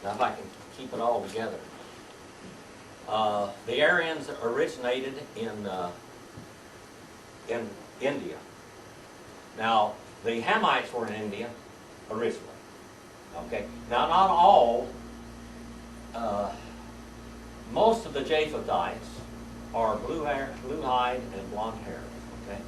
Now if I can keep it all together. The Aryans originated in India. Now, the Hamites were in India originally. Okay. Now, not all. Most of the Japhethites are blue-eyed and blonde-haired. Okay.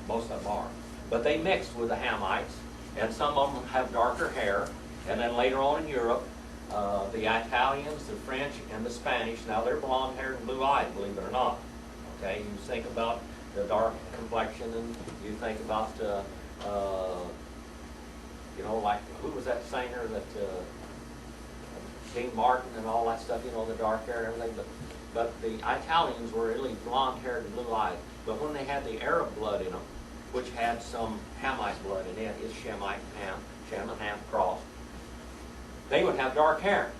Most of them are. But they mixed with the Hamites, and some of them have darker hair. And then later on in Europe, the Italians, the French, and the Spanish, now they're blonde-haired and blue-eyed, believe it or not. Okay, you think about the dark complexion, and you think about, you know, like, who was that singer that, Dean Martin and all that stuff, you know, the dark hair and everything. But the Italians were really blonde-haired and blue-eyed. But when they had the Arab blood in them, which had some Hamite blood in it, it's Shemite and Ham, Shem and Ham crossed, they would have dark hair.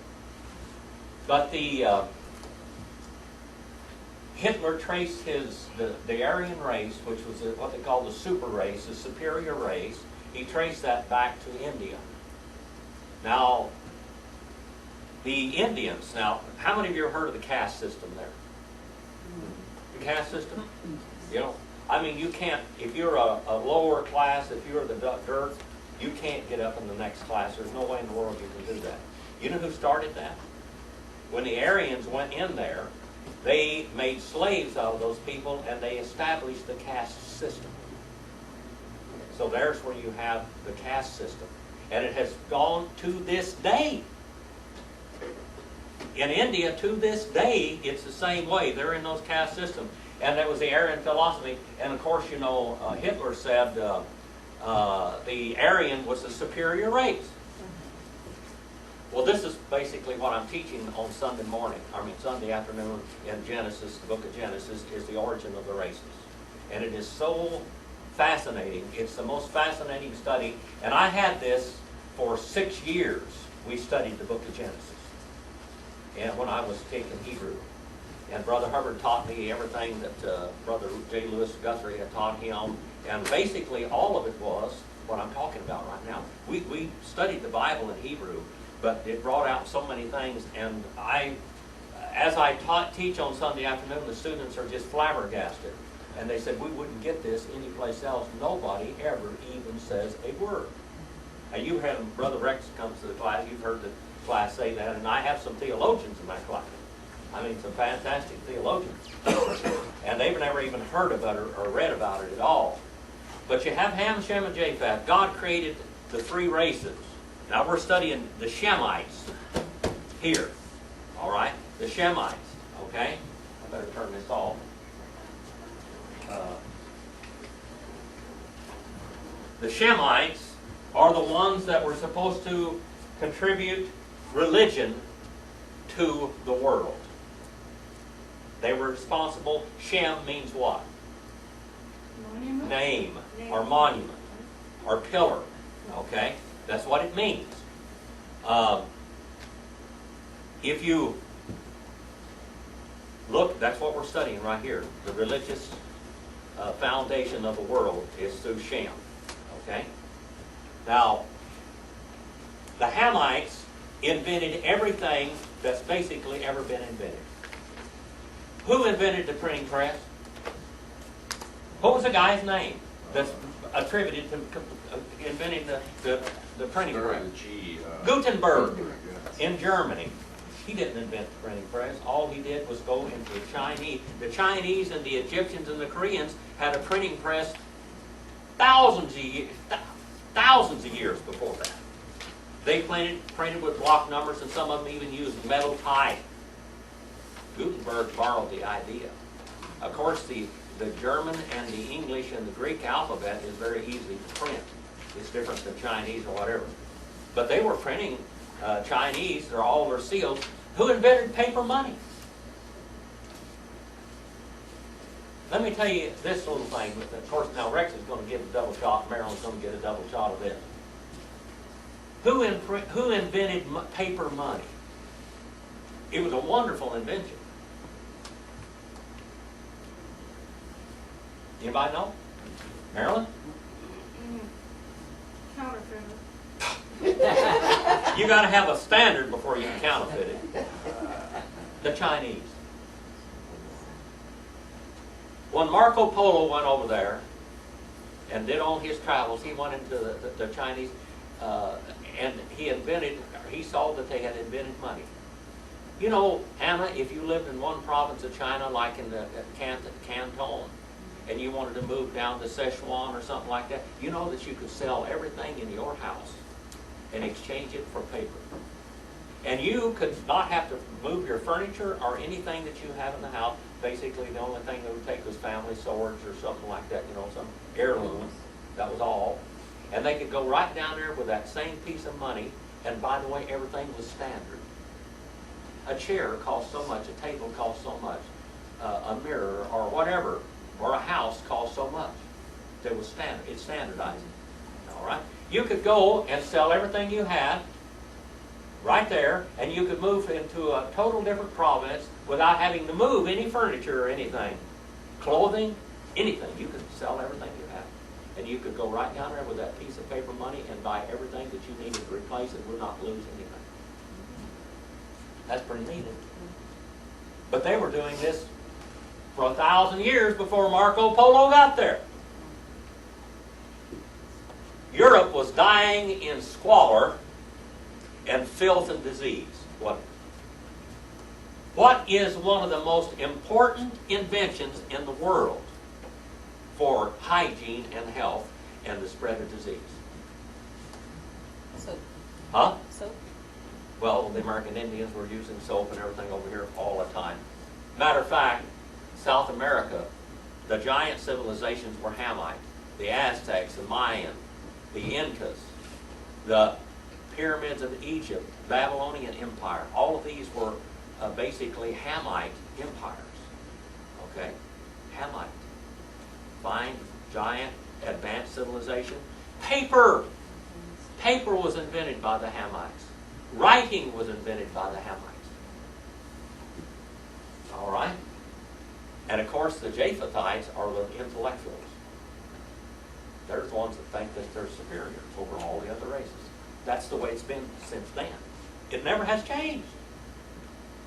But the Hitler traced the Aryan race, which was what they called the super race, the superior race. He traced that back to India. Now, the Indians. Now, how many of you have heard of the caste system there? The caste system. You know, I mean, you can't. If you're a lower class, if you're the dirt, you can't get up in the next class. There's no way in the world you can do that. You know who started that? When the Aryans went in there, they made slaves out of those people, and they established the caste system. So there's where you have the caste system. And it has gone to this day. In India, to this day, it's the same way. They're in those caste systems. And that was the Aryan philosophy. And of course, you know, Hitler said the Aryan was the superior race. Well, this is basically what I'm teaching on Sunday morning. I mean, Sunday afternoon in Genesis, the book of Genesis, is the origin of the races. And it is so fascinating. It's the most fascinating study. And I had this for 6 years. We studied the book of Genesis. And when I was taking Hebrew. And Brother Hubbard taught me everything that Brother J. Lewis Guthrie had taught him. And basically all of it was what I'm talking about right now. We studied the Bible in Hebrew, but it brought out so many things. And as I teach on Sunday afternoon, the students are just flabbergasted. And they said, we wouldn't get this anyplace else. Nobody ever even says a word. Now, you had Brother Rex comes to the class. You've heard the class say that. And I have some theologians in my class. I mean, some fantastic theologians. And they've never even heard about it or read about it at all. But you have Ham, Shem, and Japheth. God created the three races. Now we're studying the Shemites here. All right? The Shemites. Okay? I better turn this off. The Shemites are the ones that were supposed to contribute religion to the world. They were responsible. Shem means what? Monument? Name, or monument, or pillar. Okay? That's what it means. If you look, that's what we're studying right here. The religious foundation of the world is through Shem. Okay? Now, the Hamites invented everything that's basically ever been invented. Who invented the printing press? What was the guy's name that's attributed to inventing the printing press? Gutenberg in Germany. He didn't invent the printing press. All he did was go into the Chinese. The Chinese and the Egyptians and the Koreans had a printing press thousands of years before that. They printed with block numbers, and some of them even used metal type. Gutenberg borrowed the idea. Of course, the German and the English and the Greek alphabet is very easy to print. It's different than Chinese or whatever. But they were printing Chinese, they're all their seals. Who invented paper money? Let me tell you this little thing. Of course, now Rex is going to get a double shot. Marilyn's going to get a double shot of this. Who invented paper money? It was a wonderful invention. Anybody know? Marilyn? Counterfeiter. You got to have a standard before you can counterfeit it. The Chinese. When Marco Polo went over there and did all his travels, he went into the Chinese, and he saw that they had invented money. You know, Anna, if you lived in one province of China, like in the Canton, and you wanted to move down to Sichuan or something like that, you know that you could sell everything in your house and exchange it for paper. And you could not have to move your furniture or anything that you have in the house. Basically, the only thing they would take was family swords or something like that, you know, some heirloom. That was all. And they could go right down there with that same piece of money, and by the way, everything was standard. A chair cost so much, a table cost so much, a mirror or whatever, or a house cost so much. It was standard. It's standardizing. All right? You could go and sell everything you had right there, and you could move into a total different province without having to move any furniture or anything. Clothing, anything. You could sell everything you have. And you could go right down there with that piece of paper money and buy everything that you needed to replace it, would not lose anything. That's pretty neat. But they were doing this for 1,000 years before Marco Polo got there. Europe was dying in squalor and filth and disease. What is one of the most important inventions in the world for hygiene and health and the spread of disease? Soap. Huh? Soap. Well, the American Indians were using soap and everything over here all the time. Matter of fact, South America, the giant civilizations were Hamite. The Aztecs, the Mayan, the Incas, the pyramids of Egypt, Babylonian Empire. All of these were basically Hamite empires. Okay? Hamite. Fine, giant, advanced civilization. Paper! Paper was invented by the Hamites. Writing was invented by the Hamites. All right? And of course, the Japhethites are the intellectuals. They're the ones that think that they're superior over all the other races. That's the way it's been since then. It never has changed.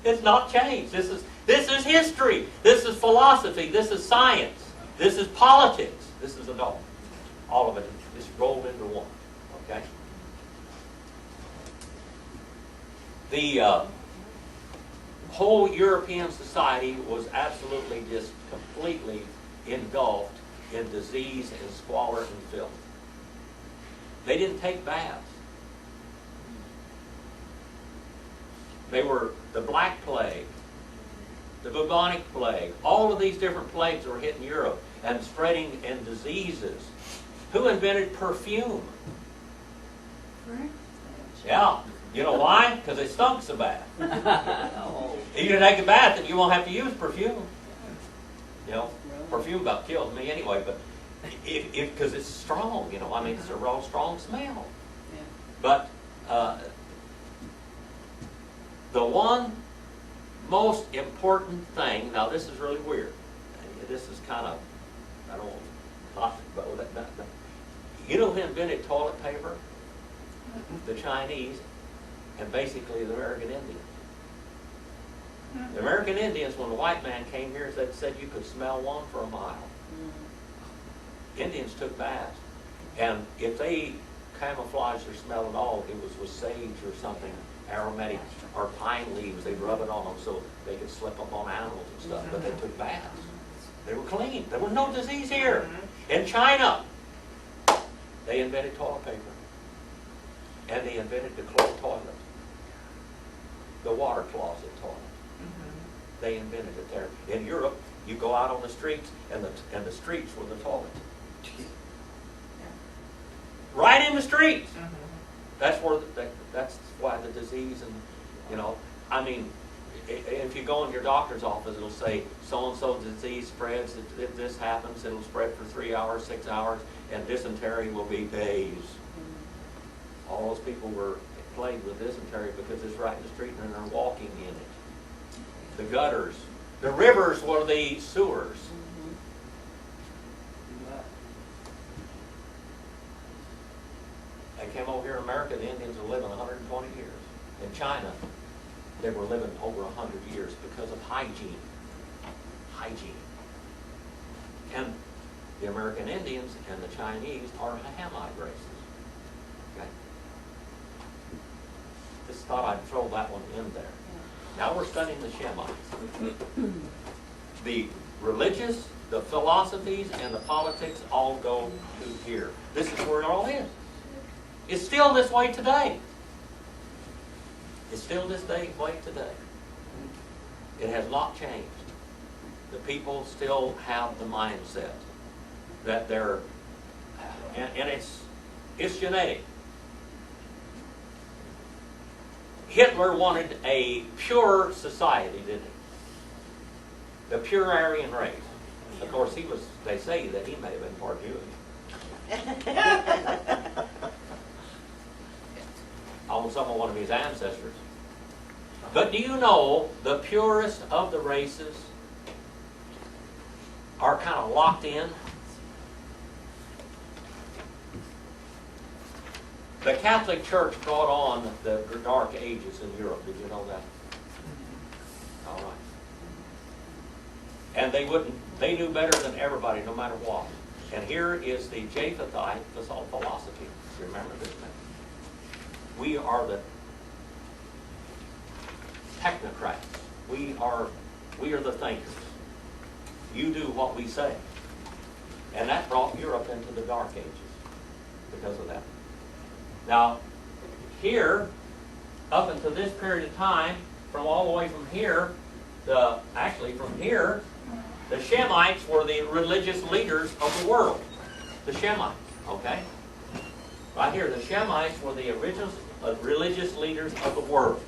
It's not changed. This is history. This is philosophy. This is science. This is politics. This is adult. All of it is rolled into one. Okay? The whole European society was absolutely just completely engulfed in disease and squalor and filth. They didn't take baths. They were the Black Plague, the bubonic plague. All of these different plagues were hitting Europe and spreading in diseases. Who invented perfume? Frank? Yeah. You know why? Because it stunk so bad. You can take a bath and you won't have to use perfume. You know, perfume about kills me anyway, but because it's strong, you know, I mean, it's a real strong smell. But the one most important thing, now this is really weird. This is kind of, I don't want to talk about that. You know who invented toilet paper? The Chinese, and basically the American Indians. The American Indians, when the white man came here, said you could smell one for a mile. Indians took baths, and if they camouflaged their smell at all, it was with sage or something aromatic, or pine leaves. They'd rub it on them so they could slip up on animals and stuff, but they took baths. They were clean. There was no disease here. In China, they invented toilet paper, and they invented the cloth toilet, the water closet toilet. They invented it there. In Europe, you go out on the streets, and the streets were the toilet. Right in the streets. That's where that's why the disease, and you know, I mean, if you go in your doctor's office, it'll say so and so disease spreads. If this happens, it'll spread for 3 hours, 6 hours, and dysentery will be days. All those people were plagued with dysentery because it's right in the street and they're walking in it. The gutters, the rivers were the sewers. I came over here in America, the Indians were living 120 years. In China, they were living over 100 years because of hygiene. Hygiene. And the American Indians and the Chinese are Hamite races. Okay? Just thought I'd throw that one in there. Now we're studying the Shemites. The religious, the philosophies, and the politics all go to here. This is where it all is. It's still this way today. It's still this way today. It has not changed. The people still have the mindset that they're, and it's genetic. Hitler wanted a pure society, didn't he? The pure Arian race. Of course, they say that he may have been part Jewish. On some of one of his ancestors. But do you know the purest of the races are kind of locked in? The Catholic Church brought on the Dark Ages in Europe. Did you know that? All right. And they knew better than everybody, no matter what. And here is the Japhethite philosophy. Remember this thing. We are the technocrats. We are the thinkers. You do what we say. And that brought Europe into the Dark Ages because of that. Now, here, up until this period of time, from all the way from here, from here, the Shemites were the religious leaders of the world. The Shemites, okay? Right here, the Shemites were the original religious leaders of the world.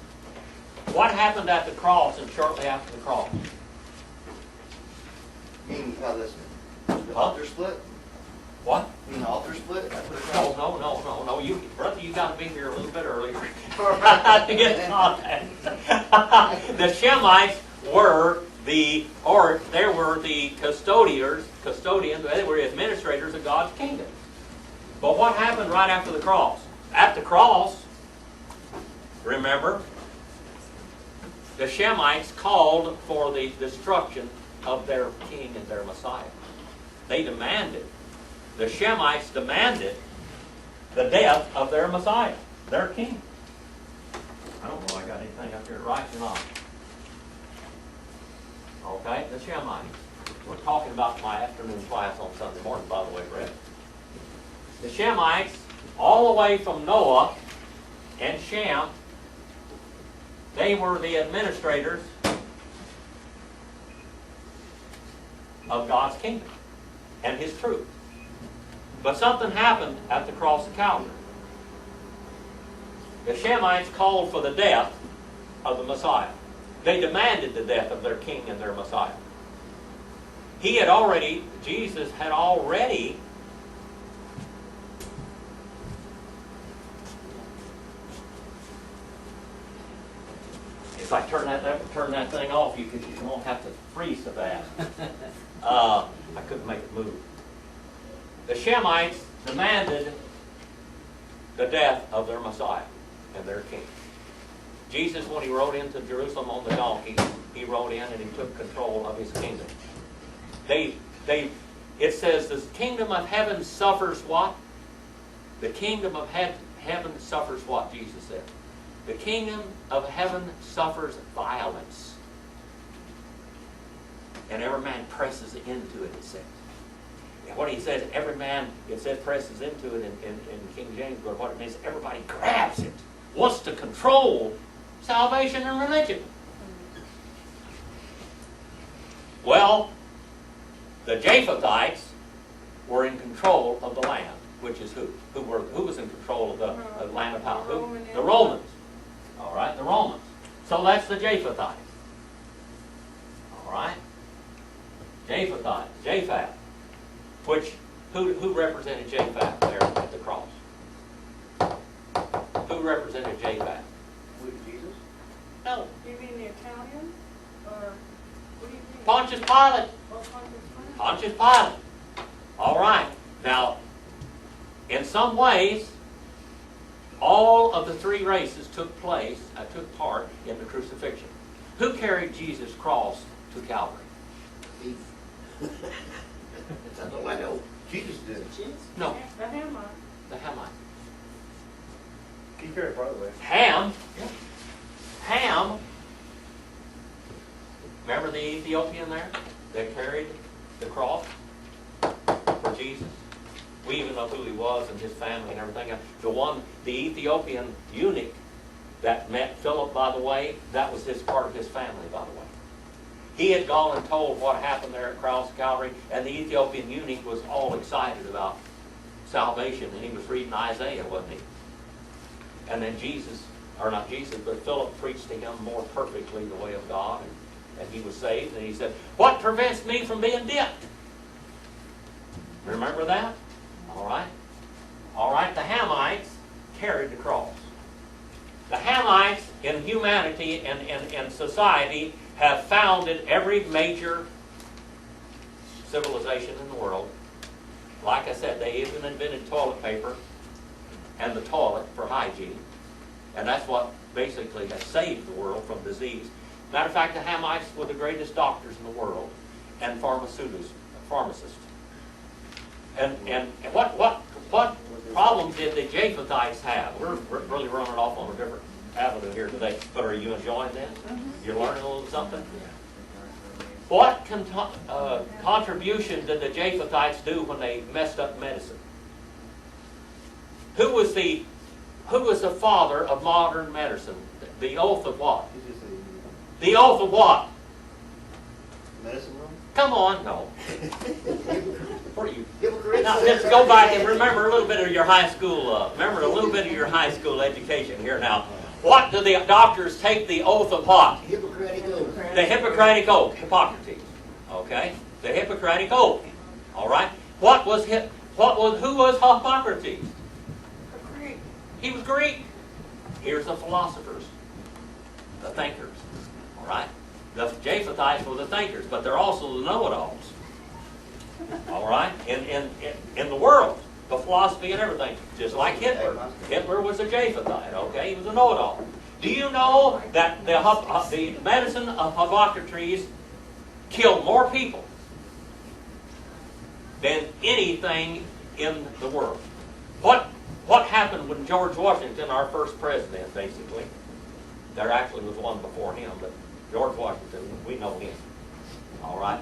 What happened at the cross and shortly after the cross? Meaning how this altar split? What? Meaning altar split? No. Brother, you got to be here a little bit earlier to get contact. The Shemites were the custodians, they were the administrators of God's kingdom. But what happened right after the cross? At the cross, remember, the Shemites called for the destruction of their king and their Messiah. The Shemites demanded the death of their Messiah, their king. I don't know if I got anything up here right or not. Okay, the Shemites. We're talking about my afternoon class on Sunday morning, by the way, Brett. The Shemites, all the way from Noah and Shem, they were the administrators of God's kingdom and His truth. But something happened at the cross of Calvary. The Shemites called for the death of the Messiah. They demanded the death of their king and their Messiah. Jesus had already if I turn that thing off, you won't have to freeze so fast. I couldn't make it move. The Shemites demanded the death of their Messiah and their king. Jesus, when he rode into Jerusalem on the donkey, he rode in and he took control of his kingdom. It says the kingdom of heaven suffers what? The kingdom of heaven suffers what? Jesus said. The kingdom of heaven suffers violence. And every man presses into it, it says. And what he says, every man, it says presses into it in King James, but what it means, everybody grabs it, wants to control salvation and religion. Well, the Japhethites were in control of the land, which is who? Who was in control of the land of power? Who? The Romans. All right, the Romans. So that's the Japhethites. All right? Japhet. Who represented Japhet there at the cross? Who represented Japhet? Jesus? No. You mean the Italian? Or what do you mean? Pontius Pilate. Oh, Pontius Pilate. Pontius Pilate. All right. Now, in some ways, all of the three races took part in the crucifixion. Who carried Jesus' cross to Calvary? That's all I know. Jesus did. No, The Hamite. the Hamite. He carried part of the way. Ham, remember the Ethiopian there that carried the cross for Jesus? We even know who he was and his family and everything. The Ethiopian eunuch that met Philip, by the way, that was part of his family, by the way. He had gone and told what happened there at Cross Calvary, and the Ethiopian eunuch was all excited about salvation, and he was reading Isaiah, wasn't he? And then Philip preached to him more perfectly the way of God, and he was saved, and he said, "What prevents me from being dipped?" Remember that? All right, the Hamites carried the cross. The Hamites in humanity and society have founded every major civilization in the world. Like I said, they even invented toilet paper and the toilet for hygiene. And that's what basically has saved the world from disease. Matter of fact, the Hamites were the greatest doctors in the world and pharmacists. And what problem did the Japhethites have? We're really running off on a different avenue here today, but are you enjoying this? You're learning a little something? What contribution did the Japhethites do when they messed up medicine? Who was the father of modern medicine? The oath of what? The oath of what? Medicine room? Come on, no. What are you? Hypocrites. Now let's go back and remember a little bit of your high school. Education here now. What do the doctors take the oath of what? Hippocratic oath. The Hippocratic Oath, Hippocrates. Okay, the Hippocratic Oath. All right. Who was Hippocrates? Greek. He was Greek. Here's the philosophers, the thinkers. All right. The Japhethites were the thinkers, but they're also the know-it-alls. All right, in the world, the philosophy and everything, just like Hitler. Hitler was a Japhethite. Okay, he was a know-it-all. Do you know that the medicine of Hippocrates killed more people than anything in the world? What happened when George Washington, our first president, basically? There actually was one before him, but George Washington, we know him. All right.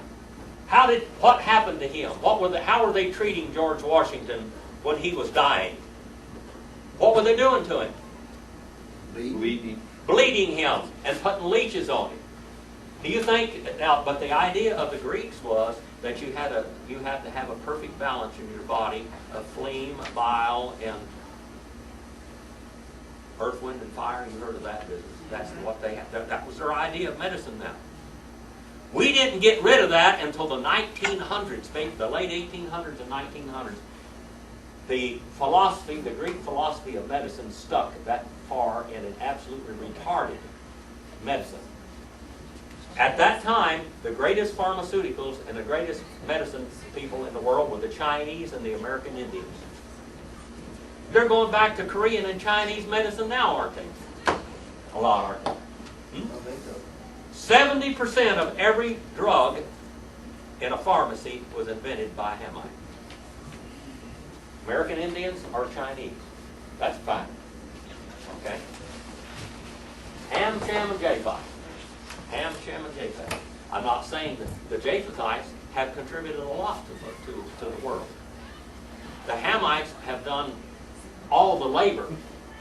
What happened to him? How were they treating George Washington when he was dying? What were they doing to him? Bleeding him and putting leeches on him. Do you think now? But the idea of the Greeks was that you had to have a perfect balance in your body of phlegm, bile, and earth, wind, and fire. You heard of that business? That's what they had. That was their idea of medicine. Now, we didn't get rid of that until the 1900s, the late 1800s and 1900s. The Greek philosophy of medicine stuck that far, and it absolutely retarded medicine. At that time, the greatest pharmaceuticals and the greatest medicine people in the world were the Chinese and the American Indians. They're going back to Korean and Chinese medicine now, aren't they? A lot, aren't they? 70% of every drug in a pharmacy was invented by Hamite. American Indians or Chinese. That's a fact. Okay? Ham, Shem, and Japheth. Ham, Shem, and Japheth. I'm not saying that the Japhethites have contributed a lot to the world. The Hamites have done all the labor.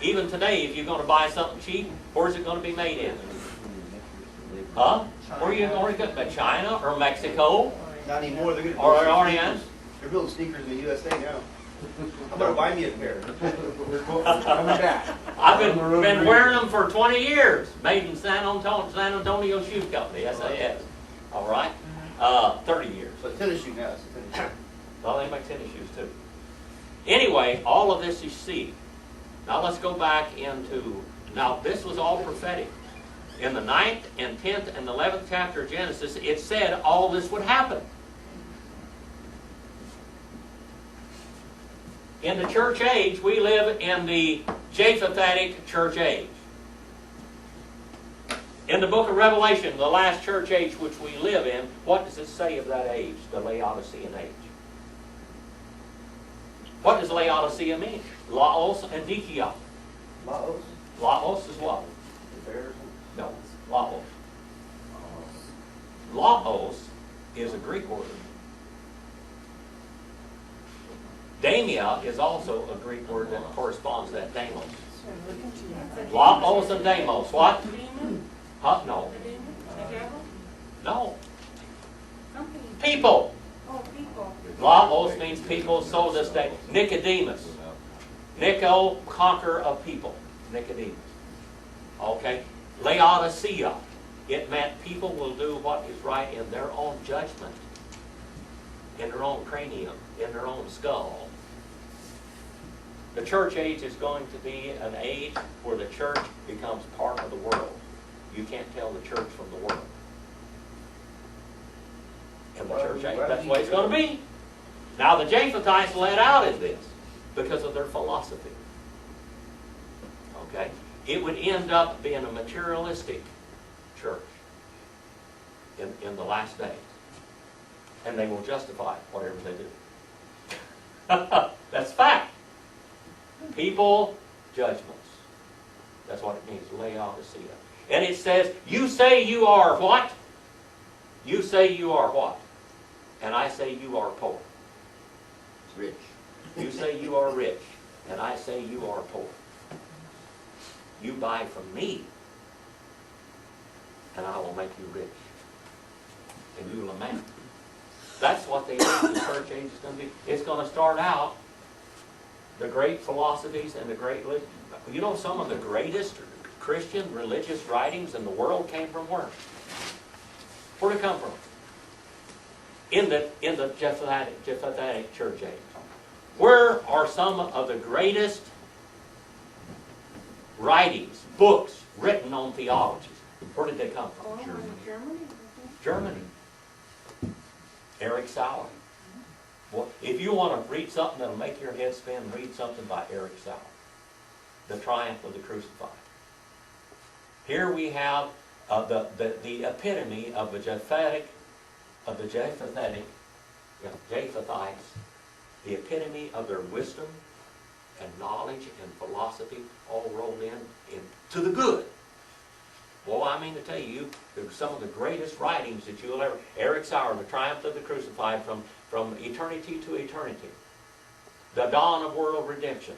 Even today, if you're going to buy something cheap, where's it going to be made in? Huh? Where are you going to get? China or Mexico? Not anymore. They're going to Or Arian? They're building sneakers in the USA now. I'm going to buy me a pair. I've been wearing them for 20 years. Made in San Antonio Shoe Company, SAS. All right? 30 years. But tennis shoe now. It's a tennis shoe. Well, they make tennis shoes too. Anyway, all of this is seed. Now let's go back into, now this was all prophetic. In the 9th and 10th and 11th chapter of Genesis, it said all this would happen. In the church age, we live in the Japhethatic church age. In the book of Revelation, the last church age which we live in, what does it say of that age, the Laodicean age? What does Laodicea mean? Laos and Dikia. Laos. Laos is what? Comparison. No, Laos. Laos is a Greek word. Damia is also a Greek word that corresponds to that Damos. Laos and Damos. What? Huh? No. No. People. Oh, people. Laos means people, so does Nicodemus. Nico, conqueror of people. Nicodemus. Okay. Laodicea. It meant people will do what is right in their own judgment, in their own cranium, in their own skull. The church age is going to be an age where the church becomes part of the world. You can't tell the church from the world. In the church age, that's the way it's going to be. Now the Japhethites let out in this because of their philosophy. Okay? It would end up being a materialistic church in the last days. And they will justify whatever they do. That's fact. People, judgments. That's what it means, Laodicea. And it says, you say you are what? You say you are what? And I say you are poor. Rich. You say you are rich, and I say you are poor. You buy from me, and I will make you rich. And you lament. That's what the church age is going to be. It's going to start out, the great philosophies and the great, you know, some of the greatest Christian religious writings in the world came from where? Where did it come from? In the Japhethatic church age. Where are some of the greatest writings, books written on theology? Where did they come from? Germany. Germany. Eric Sauer. Well, if you want to read something that'll make your head spin, read something by Eric Sauer. The Triumph of the Crucified. Here we have the epitome of the Japhethites, the epitome of their wisdom and knowledge and philosophy all rolled in to the good. Well, I mean to tell you, some of the greatest writings that you'll ever... Eric Sauer, The Triumph of the Crucified, from eternity to eternity. The Dawn of World Redemption.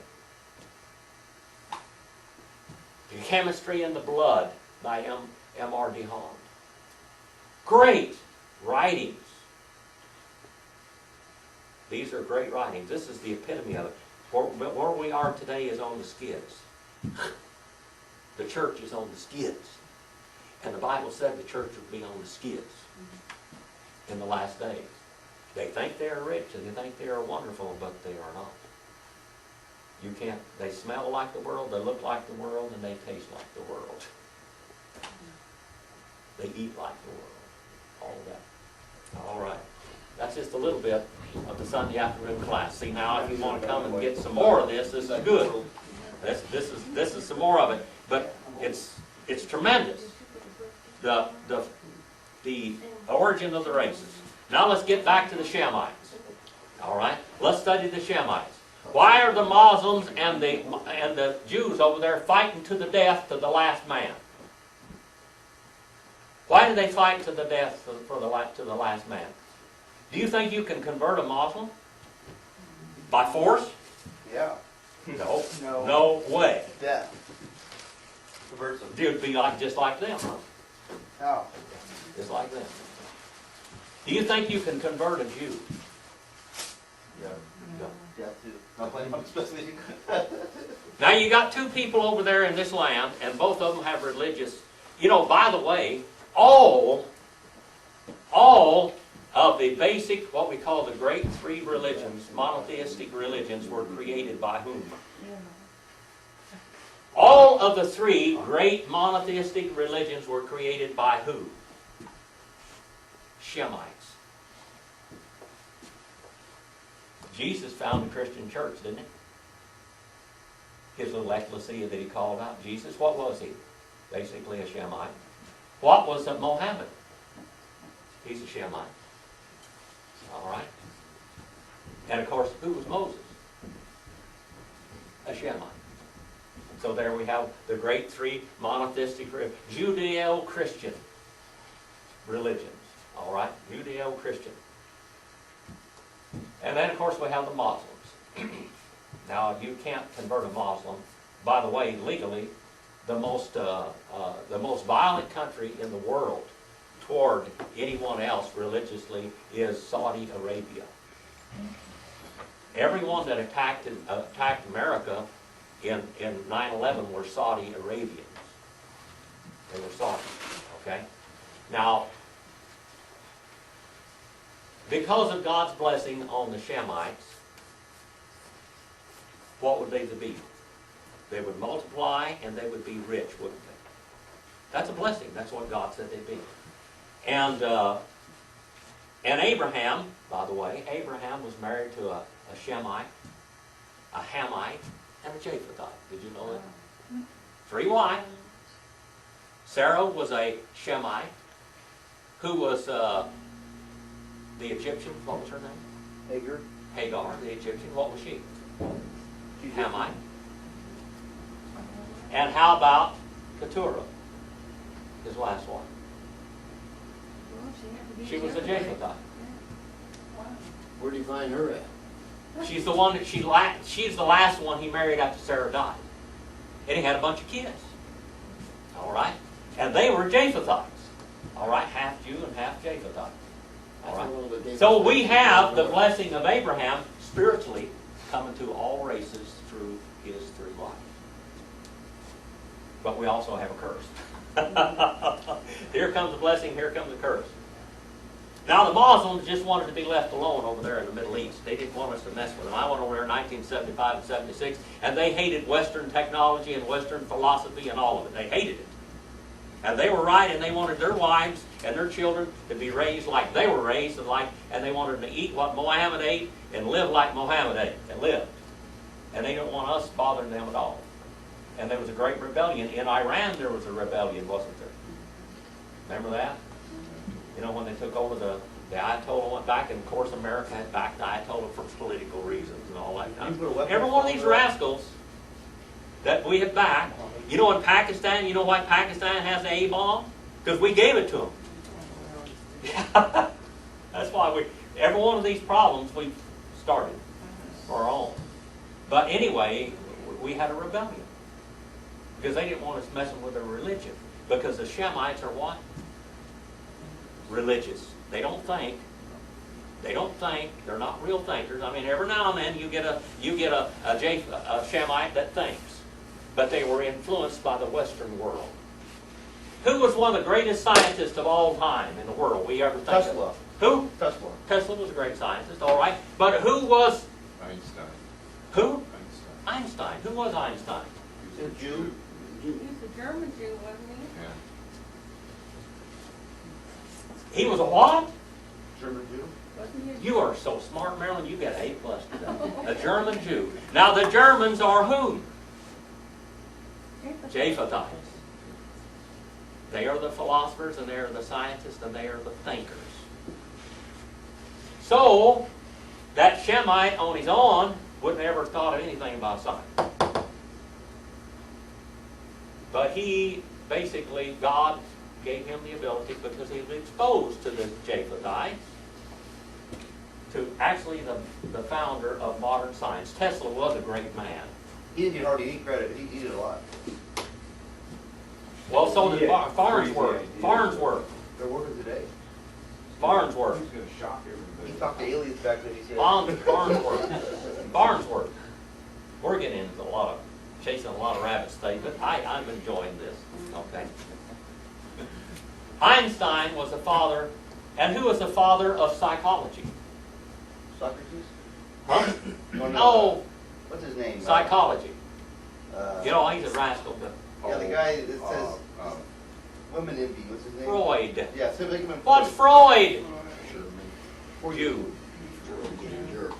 The Chemistry in the Blood by M.R. DeHaan. Great writings. These are great writings. This is the epitome of it. Where we are today is on the skids. The church is on the skids. And the Bible said the church would be on the skids in the last days. They think they are rich and they think they are wonderful, but they are not. You can't, they smell like the world, they look like the world, and they taste like the world. They eat like the world. All of that. All right. That's just a little bit of the Sunday afternoon class. See, now if you want to come and get some more of this is good. This is some more of it. But it's tremendous. The origin of the races. Now let's get back to the Shemites. All right? Let's study the Shemites. Why are the Muslims and the Jews over there fighting to the death to the last man? Why do they fight to the death to the last man? Do you think you can convert a Muslim? By force? Yeah. No. No. No way. Death. Converts them. It would be just like them, huh? How? Just like them. Do you think you can convert a Jew? Yeah. No. Death too. Not playing on especially. Now you got two people over there in this land, and both of them have religious. You know, by the way, all of the basic, what we call the great three religions, monotheistic religions, were created by whom? All of the three great monotheistic religions were created by who? Shemites. Jesus founded the Christian church, didn't he? his little ecclesia that he called out Jesus. What was he? Basically a Shemite. What was Mohammed? He's a Shemite. All right. And of course, who was Moses? A Shemite. So there we have the great three monotheistic, Judeo-Christian religions. All right, Judeo-Christian. And then, of course, we have the Muslims. Now, you can't convert a Muslim. By the way, legally, the most violent country in the world toward anyone else religiously is Saudi Arabia. Everyone that attacked America in 9/11 were Saudi Arabians. They were Saudi. Okay. Now, because of God's blessing on the Shemites, what would they be? They would multiply and they would be rich, wouldn't they? That's a blessing. That's what God said they'd be. And Abraham, by the way, Abraham was married to a Shemite, a Hamite, and a Japhethite. Did you know that? 3 wives. Sarah was a Shemite. Who was the Egyptian? What was her name? Hagar, the Egyptian. What was she? Hamite. And how about Keturah, his last one? She was a Japhethite. Where do you find her at? She's the one that she's the last one he married after Sarah died. And he had a bunch of kids. All right? And they were Japhethites. All right? Half Jew and half Japhethite. All right? So we have the blessing of Abraham spiritually coming to all races through his 3 wives. But we also have a curse. Here comes the blessing, here comes the curse. Now the Muslims just wanted to be left alone over there in the Middle East. They didn't want us to mess with them. I went over there in 1975 and 76, and they hated Western technology and Western philosophy and all of it. They hated it. And they were right, and they wanted their wives and their children to be raised like they were raised, and they wanted them to eat what Mohammed ate and live like Mohammed ate and lived. And they didn't want us bothering them at all. And there was a great rebellion. In Iran, there was a rebellion, wasn't there? Remember that? You know, when they took over the Ayatollah went back, and of course America had backed the Ayatollah for political reasons and all that kind of stuff. Every one of these rascals that we have backed, you know in Pakistan, you know why Pakistan has the A-bomb? Because we gave it to them. That's why every one of these problems we started for our own. But anyway, we had a rebellion. Because they didn't want us messing with their religion. Because the Shemites are what? Religious. They don't think. They don't think. They're not real thinkers. I mean, every now and then you get a Shemite that thinks. But they were influenced by the Western world. Who was one of the greatest scientists of all time in the world we ever think Tesla. of? Who? Tesla. Tesla was a great scientist, all right. But who was? Einstein. Who? Einstein. Who was Einstein? He's a Jew. He was a German Jew, wasn't he? Yeah. He was a what? German Jew. Wasn't he a You are so smart, Marilyn. You get A+ today. A German Jew. Now the Germans are who? Japhethites. They are the philosophers, and they are the scientists, and they are the thinkers. So that Shemite on his own wouldn't ever thought of anything about science. But he basically, God gave him the ability, because he was exposed to the Japhethites, to actually the founder of modern science. Tesla was a great man. He didn't get hardly any credit. He did a lot. Well, so did Yeah, Farnsworth. crazy idea. Farnsworth. They're working today. Farnsworth. He's going to shock everybody. He talked to aliens back then. He said. Farnsworth. Farnsworth. We're getting into chasing a lot of rabbits today, but I'm enjoying this. Okay. Einstein was the father, and who was the father of psychology? Socrates. Huh? No. No, What's his name? psychology. You know, he's a rascal, but Yeah, the guy that says women envy. What's his name? Freud. Yeah, Sigmund What's Freud? For You. Jerk.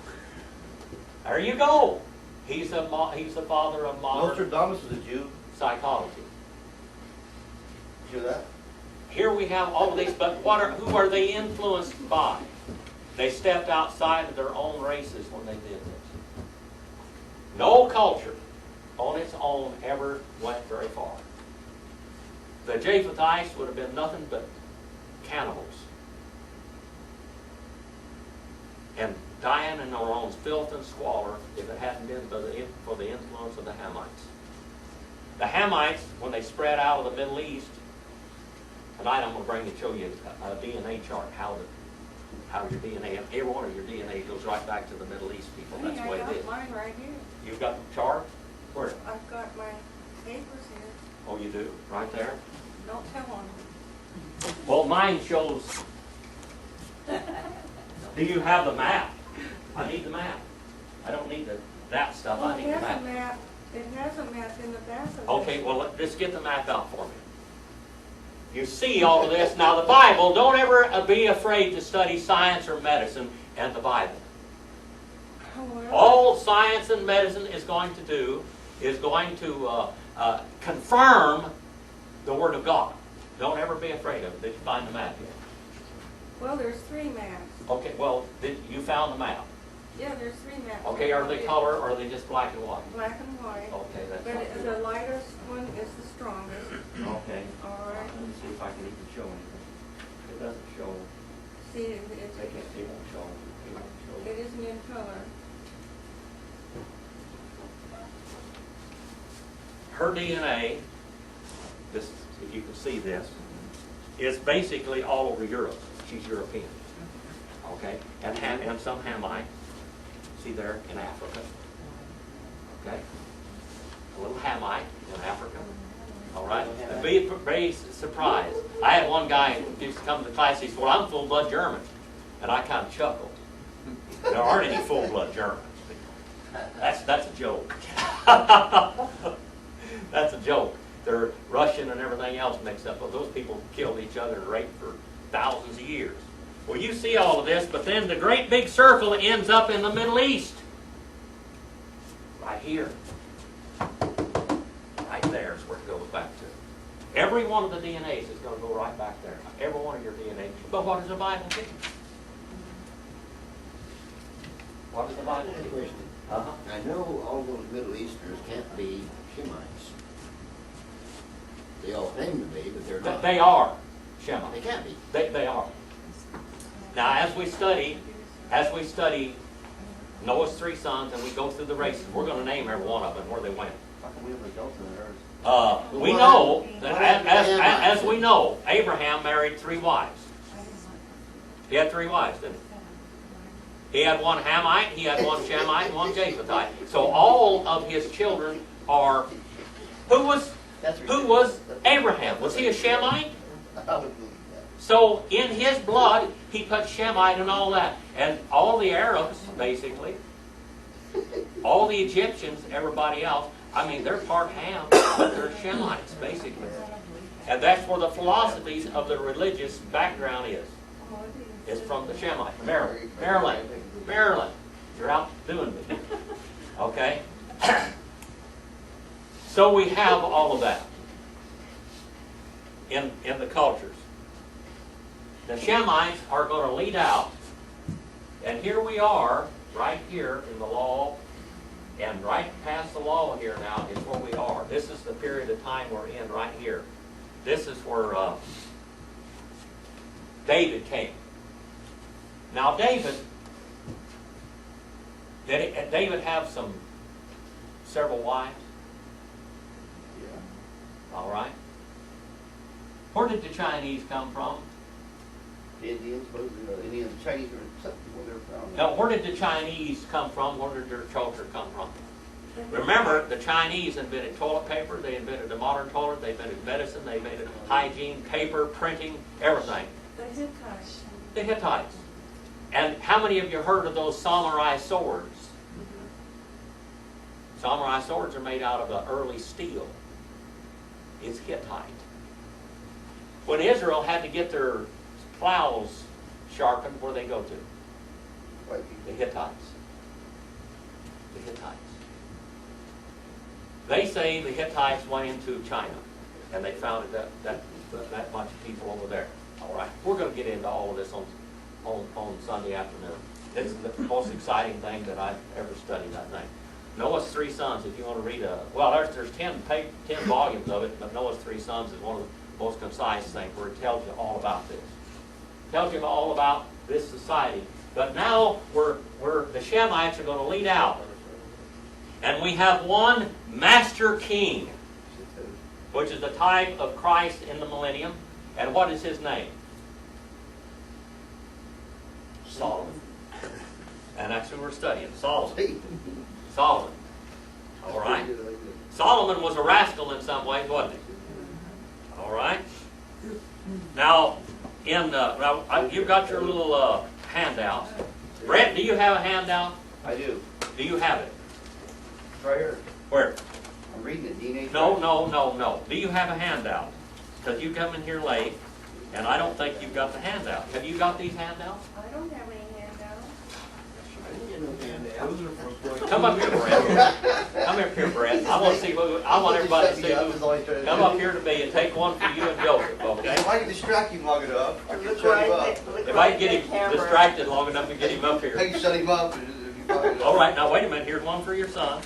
There you go. He's the father of modern Nostradamus was a Jew. psychology. You hear that? Here we have all of these, but who are they influenced by? They stepped outside of their own races when they did this. No culture on its own ever went very far. The Japhethites would have been nothing but cannibals and dying in their own filth and squalor if it hadn't been for the influence of the Hamites. The Hamites, when they spread out of the Middle East, tonight I'm going to show you a DNA chart, how your DNA, every one of your DNA goes right back to the Middle East people. Honey, That's the way I it got is. mine right here. You've got the chart? Where? I've got my papers here. Oh, you do? Right there? Don't tell on me. Well, mine shows. Do you have the map? I need the map. I don't need that stuff. Well, I it need the has a map. map. It has a map in the back of it. Okay, well, let's get the map out for me. You see all of this. Now, the Bible, don't ever be afraid to study science or medicine and the Bible. Oh, well. All science and medicine is going to do is going to confirm the Word of God. Don't ever be afraid of it. Did you find the map here? Well, there's 3 maps. Okay, well, you found the map. Yeah, there's 3 maps. Okay, are they color or are they just black and white? Black and white. Okay, that's But not good. the lightest one is the strongest. Okay. All right. Let me see if I can even show anything. It doesn't show. See, They can't, it won't show. It won't show. it isn't in color. Her DNA, this, if you can see this, is basically all over Europe. She's European. Okay? And some Hamite. See there in Africa. Okay? A little Hamite in Africa. All right? And be very surprised. I had one guy who used to come to the class, he said, well, I'm full-blood German. And I kind of chuckled. There aren't any full-blood Germans. That's a joke. That's a joke. They're Russian and everything else mixed up. Well, those people killed each other and raped for thousands of years. Well, you see all of this, but then the great big circle ends up in the Middle East. Right here. Right there is where it goes back to. Every one of the DNAs is going to go right back there. Every one of your DNA. But what does the Bible teach? What does the Bible teach? Uh-huh. I know all those Middle Easterners can't be Shemites. They all claim to be, but they're not. They are They Shemites. can't be. They are. Now, as we study Noah's 3 sons, and we go through the races, we're going to name every one of them where they went. How come we have adults in ours? We know that as we know, Abraham married 3 wives. He had 3 wives, didn't he? He had 1 Hamite, he had 1 Shemite, and 1 Japhethite. So all of his children are. Who was Abraham? Was he a Shemite? I would believe that. So in his blood, he put Shemite and all that. And all the Arabs, basically, all the Egyptians, everybody else, I mean, they're part Ham, but they're Shemites, basically. And that's where the philosophies of the religious background is. It's from the Shemite. Maryland. You're out doing it. Okay? So we have all of that in the cultures. The Shemites are going to lead out, and here we are, right here in the law, and right past the law here now is where we are. This is the period of time we're in right here. This is where David came. Now David, did David have several wives? Yeah. All right. Where did the Chinese come from? The Indians, Indians, Chinese, or something where they're from. Now, where did the Chinese come from? Where did their culture come from? Remember, the Chinese invented toilet paper, they invented the modern toilet, they invented medicine, they invented hygiene, paper, printing, everything. The Hittites. The Hittites. And how many of you heard of those samurai swords? Samurai swords are made out of the early steel. It's Hittite. When Israel had to get their plows sharpened, where they go to? White The people. Hittites. The Hittites. They say the Hittites went into China, and they founded that bunch of people over there. All right, we're going to get into all of this on Sunday afternoon. It's the most exciting thing that I've ever studied, I think. Noah's 3 sons, if you want to read there's 10 volumes of it, but Noah's 3 sons is one of the most concise things where it tells you all about this. It tells you all about this society. But now the Shemites are going to lead out. And we have one master king, which is the type of Christ in the millennium. And what is his name? Solomon. And that's who we're studying, Solomon. Solomon. All right? Solomon was a rascal in some ways, wasn't he? All right? Now, you've got your little handout. Brett, do you have a handout? I do. Do you have it? Right here. Where? I'm reading it, DNA. No. Do you have a handout? Because you come in here late, and I don't think you've got the handout. Have you got these handouts? I don't have any handouts. Come up here, Brett. Come up here, Brett. I want to see I want everybody to see who. Come up here to me and take one for you and Joseph, okay? If I can distract him long enough, I can Look shut him up. right, look If I right can get at the him camera. distracted long enough to get him up I here. can shut him up if you find it. All right, now wait a minute. Here's one for your son.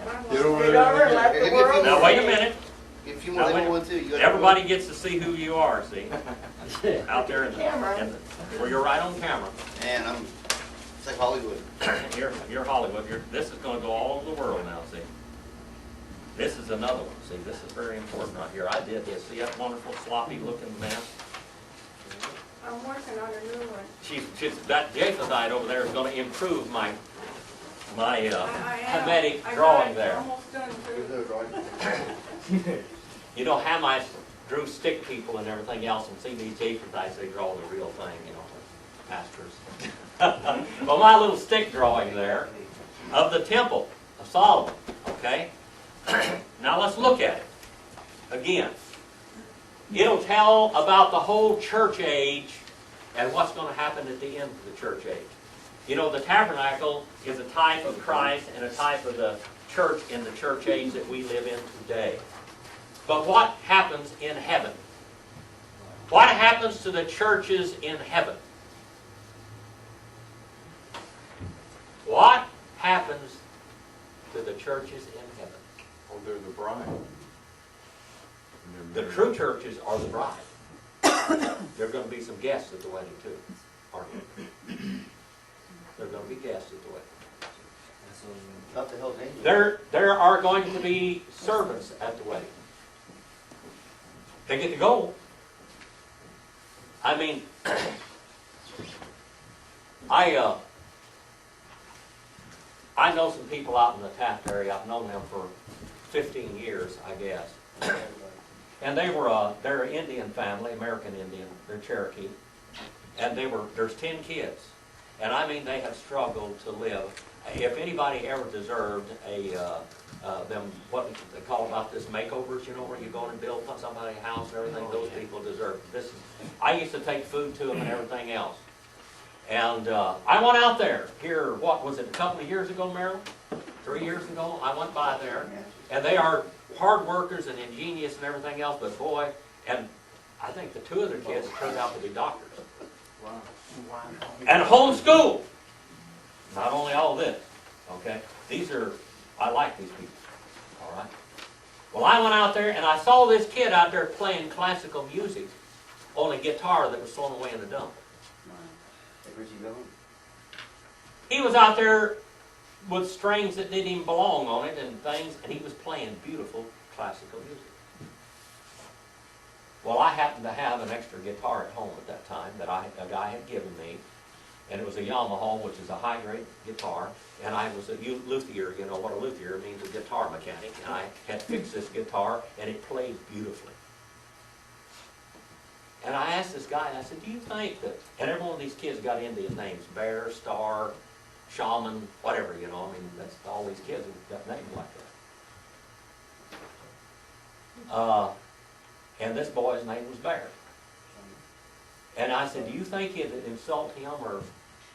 And I'm gonna sit over and let the world Now wait a see. minute. If you Now, want wait. anyone too, you got Everybody gets to see who you are, see? Out there in Camera. where you're right on camera. Man, it's like Hollywood. You're Hollywood. This is going to go all over the world now, see? This is another one. See, this is very important right here. I did this. See that wonderful sloppy looking mess? I'm working on a new one. That Japhethite over there is going to improve my I am. Hermetic I got drawing it there. almost done too. You know, Hamites drew stick people and everything else, and see these Japhethites, they draw the real thing, you know, pastors. Well, my little stick drawing there of the temple of Solomon, okay? Now let's look at it again. It'll tell about the whole church age and what's going to happen at the end of the church age. You know, the tabernacle is a type of Christ and a type of the church in the church age that we live in today. But what happens in heaven? What happens to the churches in heaven? What happens to the churches in heaven? Oh, they're the bride. The true churches are the bride. There are going to be some guests at the wedding too, aren't there? There are going to be guests at the wedding. Not the hell's angel. There are going to be servants at the wedding. They get to go. I mean, I know some people out in the Taft area. I've known them for 15 years, I guess. And they're an Indian family, American Indian. They're Cherokee. And there's 10 kids. And I mean, they have struggled to live. If anybody ever deserved what they call about this makeovers, you know, where you go and build somebody's house and everything, those people deserve this. I used to take food to them and everything else. And I went out there here, what was it, a couple of years ago, Marilyn? 3 years ago, I went by there. And they are hard workers and ingenious and everything else, but boy, and I think the 2 of their kids turned out to be doctors. Wow. And homeschool. Not only all this, okay? I like these people, all right? Well, I went out there and I saw this kid out there playing classical music on a guitar that was thrown away in the dump. Where's he going? He was out there with strings that didn't even belong on it and things, and he was playing beautiful classical music. Well, I happened to have an extra guitar at home at that time that a guy had given me, and it was a Yamaha, which is a high-grade guitar, and I was a luthier. You know what a luthier means, a guitar mechanic, and I had fixed this guitar, and it played beautifully. And I asked this guy, I said, do you think that, and every one of these kids got Indian names, Bear, Star, Shaman, whatever, you know, I mean, that's all these kids have got names like that. And this boy's name was Bear. And I said, do you think it'd insult him or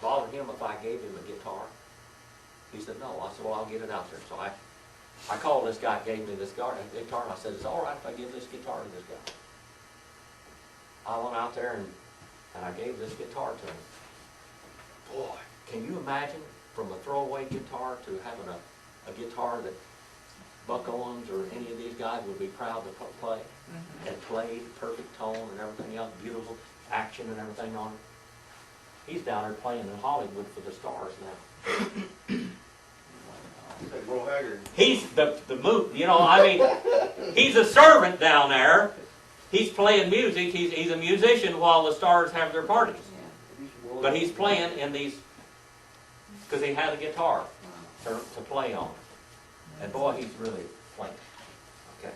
bother him if I gave him a guitar? He said, no. I said, well, I'll get it out there. So I I called this guy, gave me this guitar, and I said, "It's all right if I give this guitar to this guy." I went out there and I gave this guitar to him. Boy, can you imagine from a throwaway guitar to having a guitar that Buck Owens or any of these guys would be proud to play, and played perfect tone and everything else, beautiful action and everything on it. He's down there playing in Hollywood for the stars now. Like Merle Haggard. He's the move, you know, I mean, he's a servant down there. He's playing music. He's a musician while the stars have their parties. But he's playing in these, because he had a guitar to play on. And boy, he's really playing. Okay.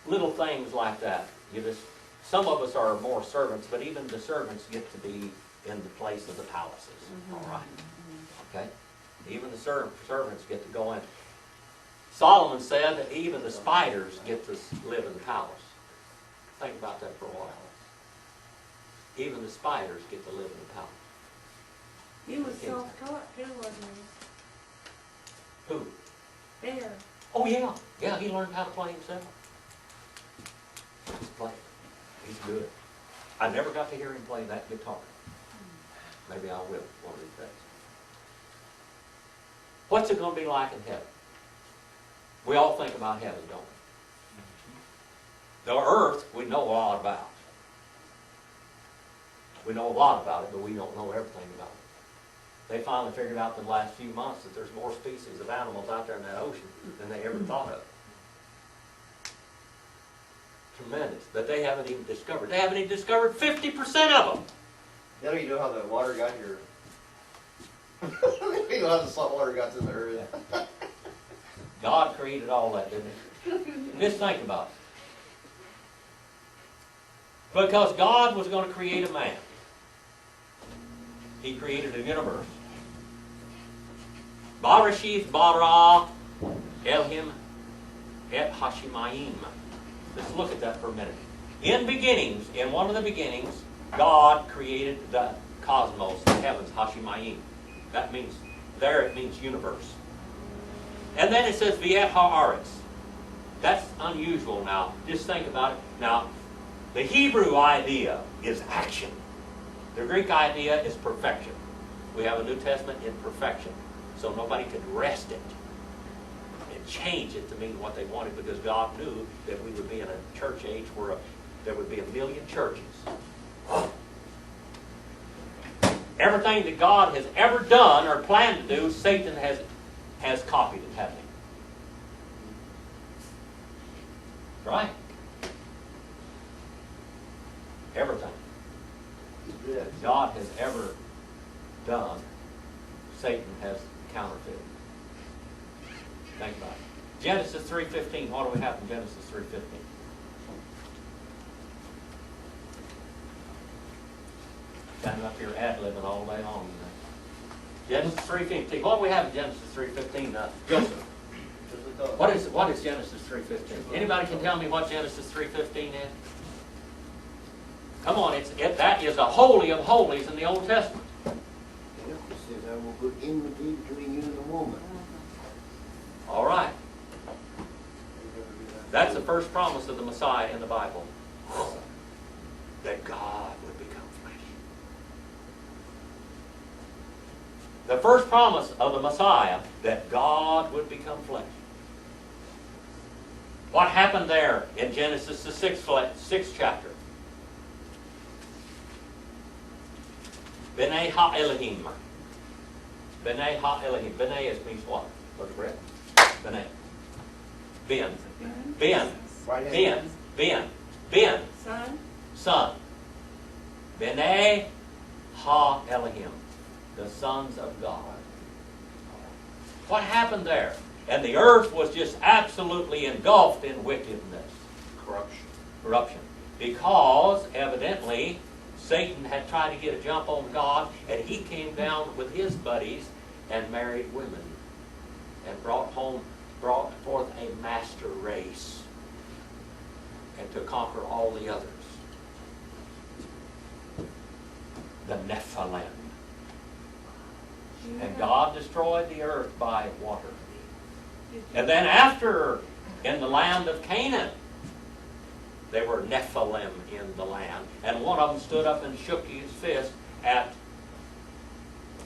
Little things like that. Some of us are more servants, but even the servants get to be in the place of the palaces. All right. Okay. Even the servants get to go in. Solomon said that even the spiders get to live in the palace. Think about that for a while. Even the spiders get to live in the palace. He was self-taught too, wasn't he? Who? Bear. Oh yeah. Yeah, he learned how to play himself. He's playing. He's good. I never got to hear him play that guitar. Maybe I will one of these days. What's it going to be like in heaven? We all think about heaven, don't we? The earth we know a lot about. We know a lot about it, but we don't know everything about it. They finally figured out in the last few months that there's more species of animals out there in that ocean than they ever thought of. Tremendous. But they haven't even discovered. They haven't even discovered 50% of them. Now you know how the water got here. You know how the salt water got to the earth. God created all that, didn't he? Just think about it. Because God was going to create a man. He created a universe. Barashith bara Elohim et Hashemayim. Let's look at that for a minute. In one of the beginnings, God created the cosmos, the heavens, Hashemayim. That means, there it means universe. And then it says, Viet ha'aretz. That's unusual now. Just think about it. Now, the Hebrew idea is action. The Greek idea is perfection. We have a New Testament in perfection. So nobody could wrest it and change it to mean what they wanted, because God knew that we would be in a church age where there would be 1 million churches. Everything that God has ever done or planned to do, Satan has copied it, hasn't he? Right? Everything God has ever done, Satan has counterfeited. Think about it. Genesis 3:15. What do we have in Genesis 3:15? Standing up here ad-libbing all day long. Genesis 3:15. What do we have in Genesis 3:15? Joseph. What is Genesis 3:15? Anybody can tell me what Genesis 3:15 is? Come on, that is a holy of holies in the Old Testament. It says, I will put enmity between you and the woman. All right. That's the first promise of the Messiah in the Bible. That God would become flesh. The first promise of the Messiah, that God would become flesh. What happened there in Genesis, the 6th chapter? B'nai ha-Elohim. B'nai ha-Elohim. B'nai means what? What's bread? B'nai. Ben. Son. B'nai ha-Elohim. The sons of God. What happened there? And the earth was just absolutely engulfed in wickedness. Corruption. Because, evidently, Satan had tried to get a jump on God, and he came down with his buddies and married women and brought forth a master race and to conquer all the others. The Nephilim. And God destroyed the earth by water. And then after, in the land of Canaan, there were Nephilim in the land. And one of them stood up and shook his fist at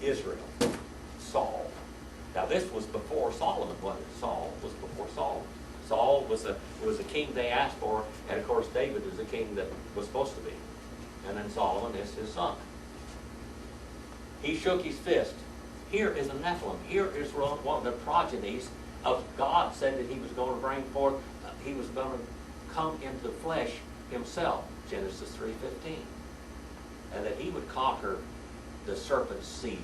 Israel, Saul. Now this was before Solomon, wasn't it? Saul was before Solomon. Saul was the king they asked for, and of course David was the king that was supposed to be. And then Solomon is his son. He shook his fist. Here is a Nephilim. Here is one of the progenies of God said that he was going to bring forth, he was going to come into flesh himself, Genesis 3:15. And that he would conquer the serpent's seed.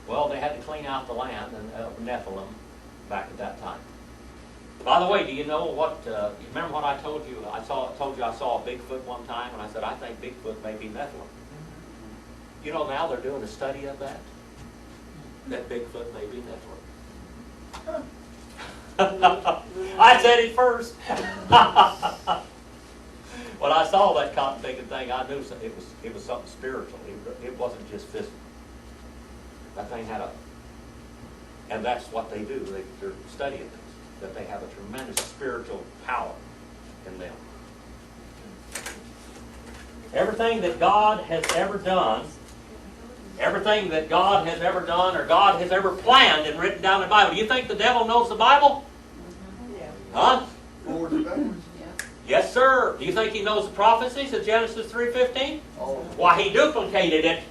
Well, they had to clean out the land and Nephilim back at that time. By the way, do you know what? You remember what I told you? I told you I saw a Bigfoot one time, and I said I think Bigfoot may be Nephilim. You know, now they're doing a study of that. That Bigfoot may be Nephilim. I said it first. When I saw that cotton-picking thing, I knew it was something spiritual. It wasn't just physical. That thing had and that's what they do. They're studying things, that they have a tremendous spiritual power in them. Everything that God has ever done, or God has ever planned and written down in the Bible. Do you think the devil knows the Bible? Yeah. Huh? Forwards and backwards. Yes, sir. Do you think he knows the prophecies of Genesis 3:15? Oh. Why, he duplicated it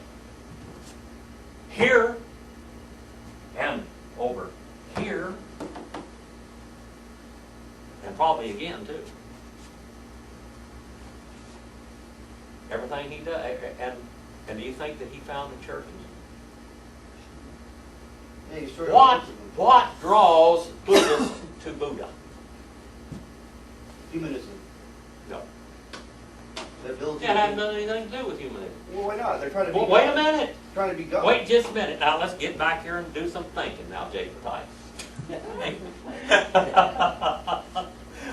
here and over here, and probably again too. Everything he does, and do you think that he founded churches? Yeah, you started What draws Buddhists to Buddha? Humanism. No. The ability It hadn't done anything to do with humanism. Well, why not? They're trying to be Well, wait a God. minute. Trying to be God. Wait just a minute. Now let's get back here and do some thinking now, Jake Ty.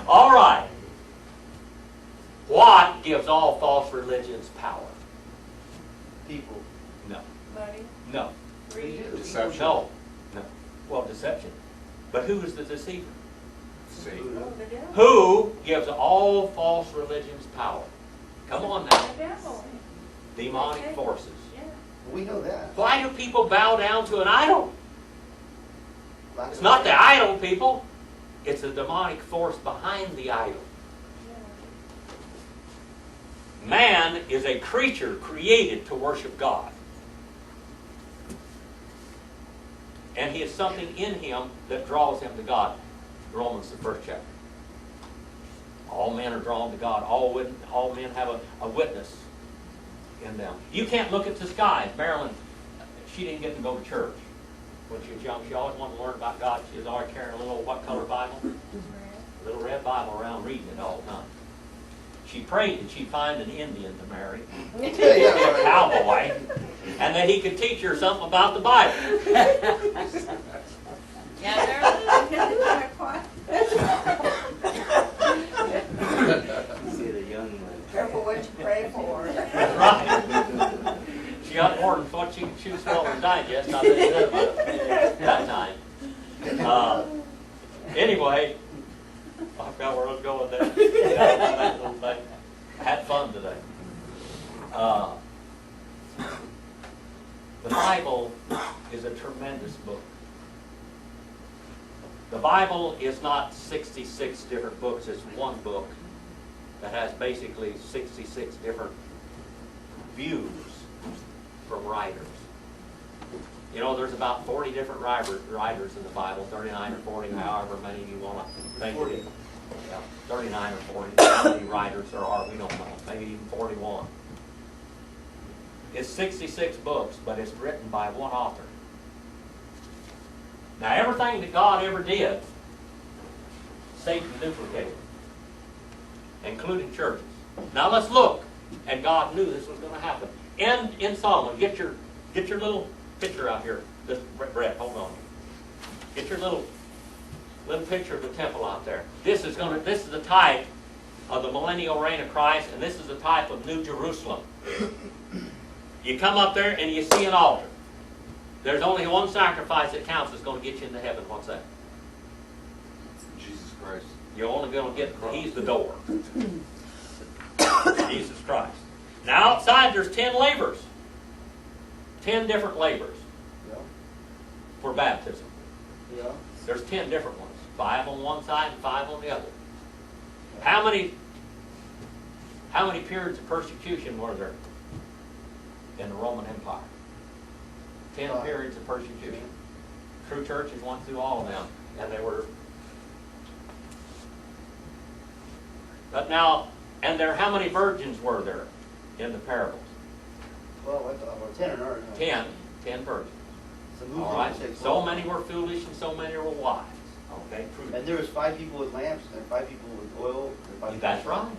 All right. What gives all false religions power? People. No. Money, No. greed. Deception. No. No. Well, deception. But who is the deceiver? See. Oh, the devil. Who gives all false religions power? Come on now. The devil. Demonic forces. Yeah. We know that. Why do people bow down to an idol? Lack It's of- not the idol, people. It's the demonic force behind the idol. Yeah. Man is a creature created to worship God. And he has something in him that draws him to God. Romans, the 1st chapter. All men are drawn to God. All men have a witness in them. You can't look at the skies. Marilyn, she didn't get to go to church when she was young. She always wanted to learn about God. She was always carrying a little what color Bible? A little red Bible around, reading it all the time. She prayed that she'd find an Indian to marry, a cowboy, and that he could teach her something about the Bible. Yeah, they're quiet. See the young one. Careful what you pray for. Right. She got more than what she could chew, swallow, and digest. I didn't know about that time. Anyway, I forgot where I was going there. That little thing. I had fun today. The Bible is a tremendous book. The Bible is not 66 different books. It's one book that has basically 66 different views from writers. You know, there's about 40 different writers in the Bible, 39 or 40, however many you want to think it is. Yeah, 39 or 40, how many writers there are, we don't know. Maybe even 41. It's 66 books, but it's written by one author. Now, everything that God ever did, Satan duplicated, including churches. Now, let's look. And God knew this was going to happen. In Solomon, get your little picture out here. This, Brett, hold on. Get your little picture of the temple out there. This is the type of the millennial reign of Christ, and this is the type of New Jerusalem. You come up there and you see an altar. There's only one sacrifice that counts that's going to get you into heaven. What's that? Jesus Christ. You're only going to get, he's the door. Jesus Christ. Now outside there's 10 labors. 10 different labors Yeah, for baptism. yeah. There's 10 different ones. 5 on one side and 5 on the other. How many periods of persecution were there in the Roman Empire? 10 5. periods of persecution. True churches went through all of them, and they were. But now, and there, how many virgins were there in the parables? Well, I thought, well, 10 or not. 10 virgins. So who's All gonna right. say So 12? many were foolish, and so many were wise. Okay. True. And there was 5 people with lamps, and 5 people with oil. And 5 people That's with- right.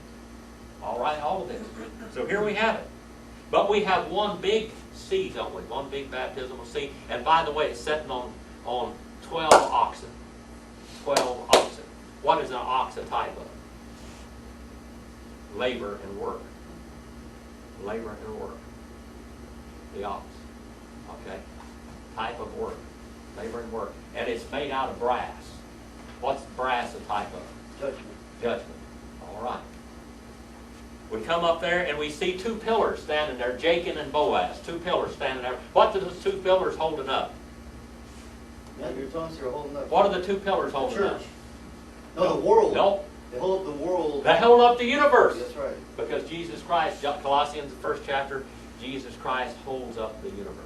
All right, all of this. So here we have it. But we have one big sea, don't we? One big baptismal sea. And by the way, it's sitting on 12 oxen. 12 oxen. What is an ox a type of? Labor and work. Labor and work. The ox. Okay? Type of work. Labor and work. And it's made out of brass. What's brass a type of? Judgment. Judgment. All right. We come up there and we see 2 pillars standing there, Jacob and Boaz. 2 pillars standing there. What are those 2 pillars holding up? Yeah, you're telling us they're holding up. What are the 2 pillars holding up? Church. No, the world. Nope. They hold up the world. They hold up the universe. That's right. Because Jesus Christ, Colossians, the 1st chapter, Jesus Christ holds up the universe.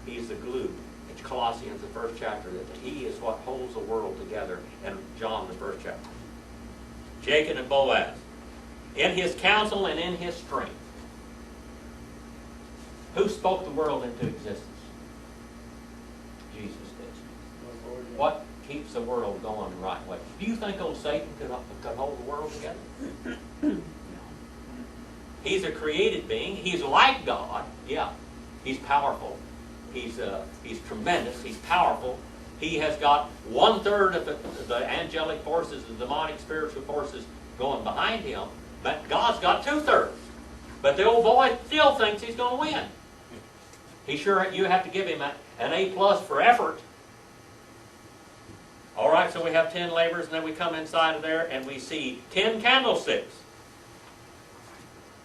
He's the glue. It's Colossians, the 1st chapter, that he is what holds the world together. And John, the 1st chapter. Jacob and Boaz. In his counsel and in his strength. Who spoke the world into existence? Jesus did. What keeps the world going the right way? Do you think old Satan could hold the world together? No. He's a created being. He's like God. Yeah. He's powerful. He's tremendous. He's powerful. He has got 1/3 of the angelic forces, the demonic spiritual forces going behind him. But God's got 2/3. But the old boy still thinks he's going to win. He sure, you have to give him an A+ for effort. All right, so we have 10 labors, and then we come inside of there and we see 10 candlesticks.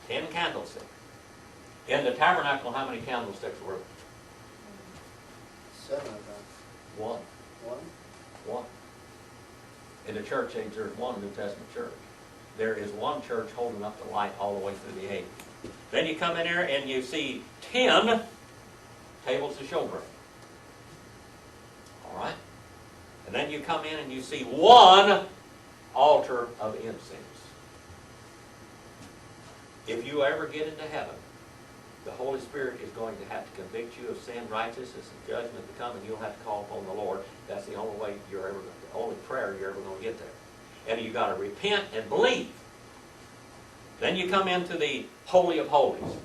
10 candlesticks. In the tabernacle, how many candlesticks were there? 7, I thought. 1. 1? 1. In the church age, there's one New Testament church. There is one church holding up the light all the way through the age. Then you come in here and you see 10 tables of showbread. All right? And then you come in and you see 1 altar of incense. If you ever get into heaven, the Holy Spirit is going to have to convict you of sin, righteousness, and judgment to come, and you'll have to call upon the Lord. That's the only way the only prayer you're ever going to get there. And you've got to repent and believe. Then you come into the Holy of Holies.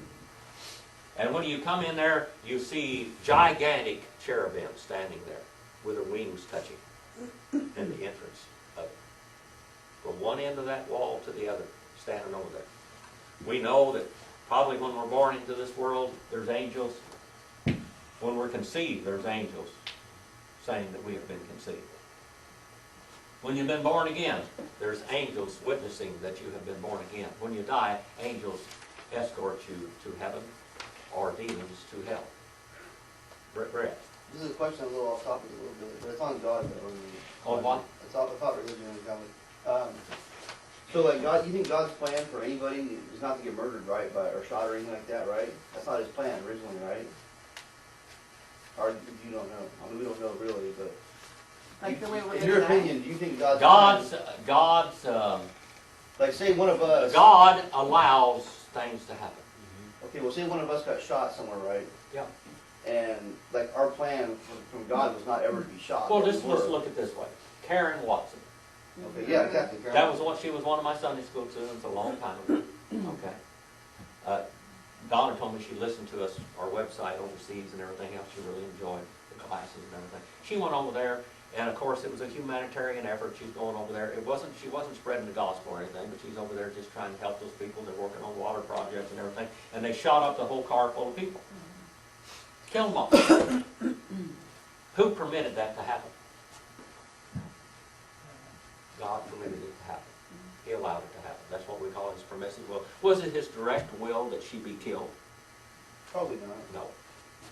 And when you come in there, you see gigantic cherubim standing there with their wings touching in the entrance of it. From one end of that wall to the other, standing over there. We know that probably when we're born into this world, there's angels. When we're conceived, there's angels saying that we have been conceived. When you've been born again, there's angels witnessing that you have been born again. When you die, angels escort you to heaven or demons to hell. Brett. This is a question a little off topic a little bit, but it's on God though. I mean, On what? It's off about religion and God. So like God, you think God's plan for anybody is not to get murdered, right, or shot or anything like that, right? That's not his plan originally, right? Or you don't know. I mean, we don't know really, but Like the way we're in gonna your die? opinion, do you think God's like say one of us? God allows things to happen. Okay, well, say one of us got shot somewhere, right? Yeah. And like our plan from God was not ever to be shot. Well, but let's we were. look at it this way. Karen Watson. Okay, yeah, exactly. That was what she was one of my Sunday school students a long time ago. Okay. Donna told me she listened to us, our website overseas and everything else. She really enjoyed the classes and everything. She went over there And of course, it was a humanitarian effort. She's going over there. She wasn't spreading the gospel or anything, but she's over there just trying to help those people. They're working on water projects and everything. And they shot up the whole car full of people. Killed them all. Who permitted that to happen? God permitted it to happen. He allowed it to happen. That's what we call his permissive will. Was it his direct will that she be killed? Probably not. No.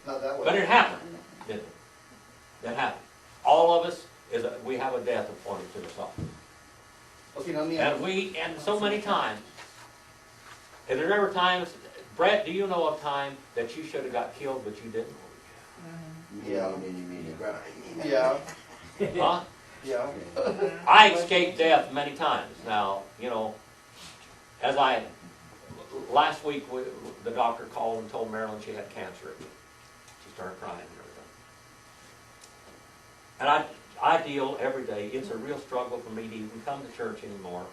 Not that way. But it happened, didn't it? It happened. All of us, we have a death appointed to us all. Okay, now let me And so many times, and there ever times, Brett, do you know of time that you should have got killed, but you didn't? Yeah. Yeah. Yeah, Huh? yeah. I escaped death many times. Now, last week the doctor called and told Marilyn she had cancer again. She started crying and everything. And I deal every day. It's a real struggle for me to even come to church anymore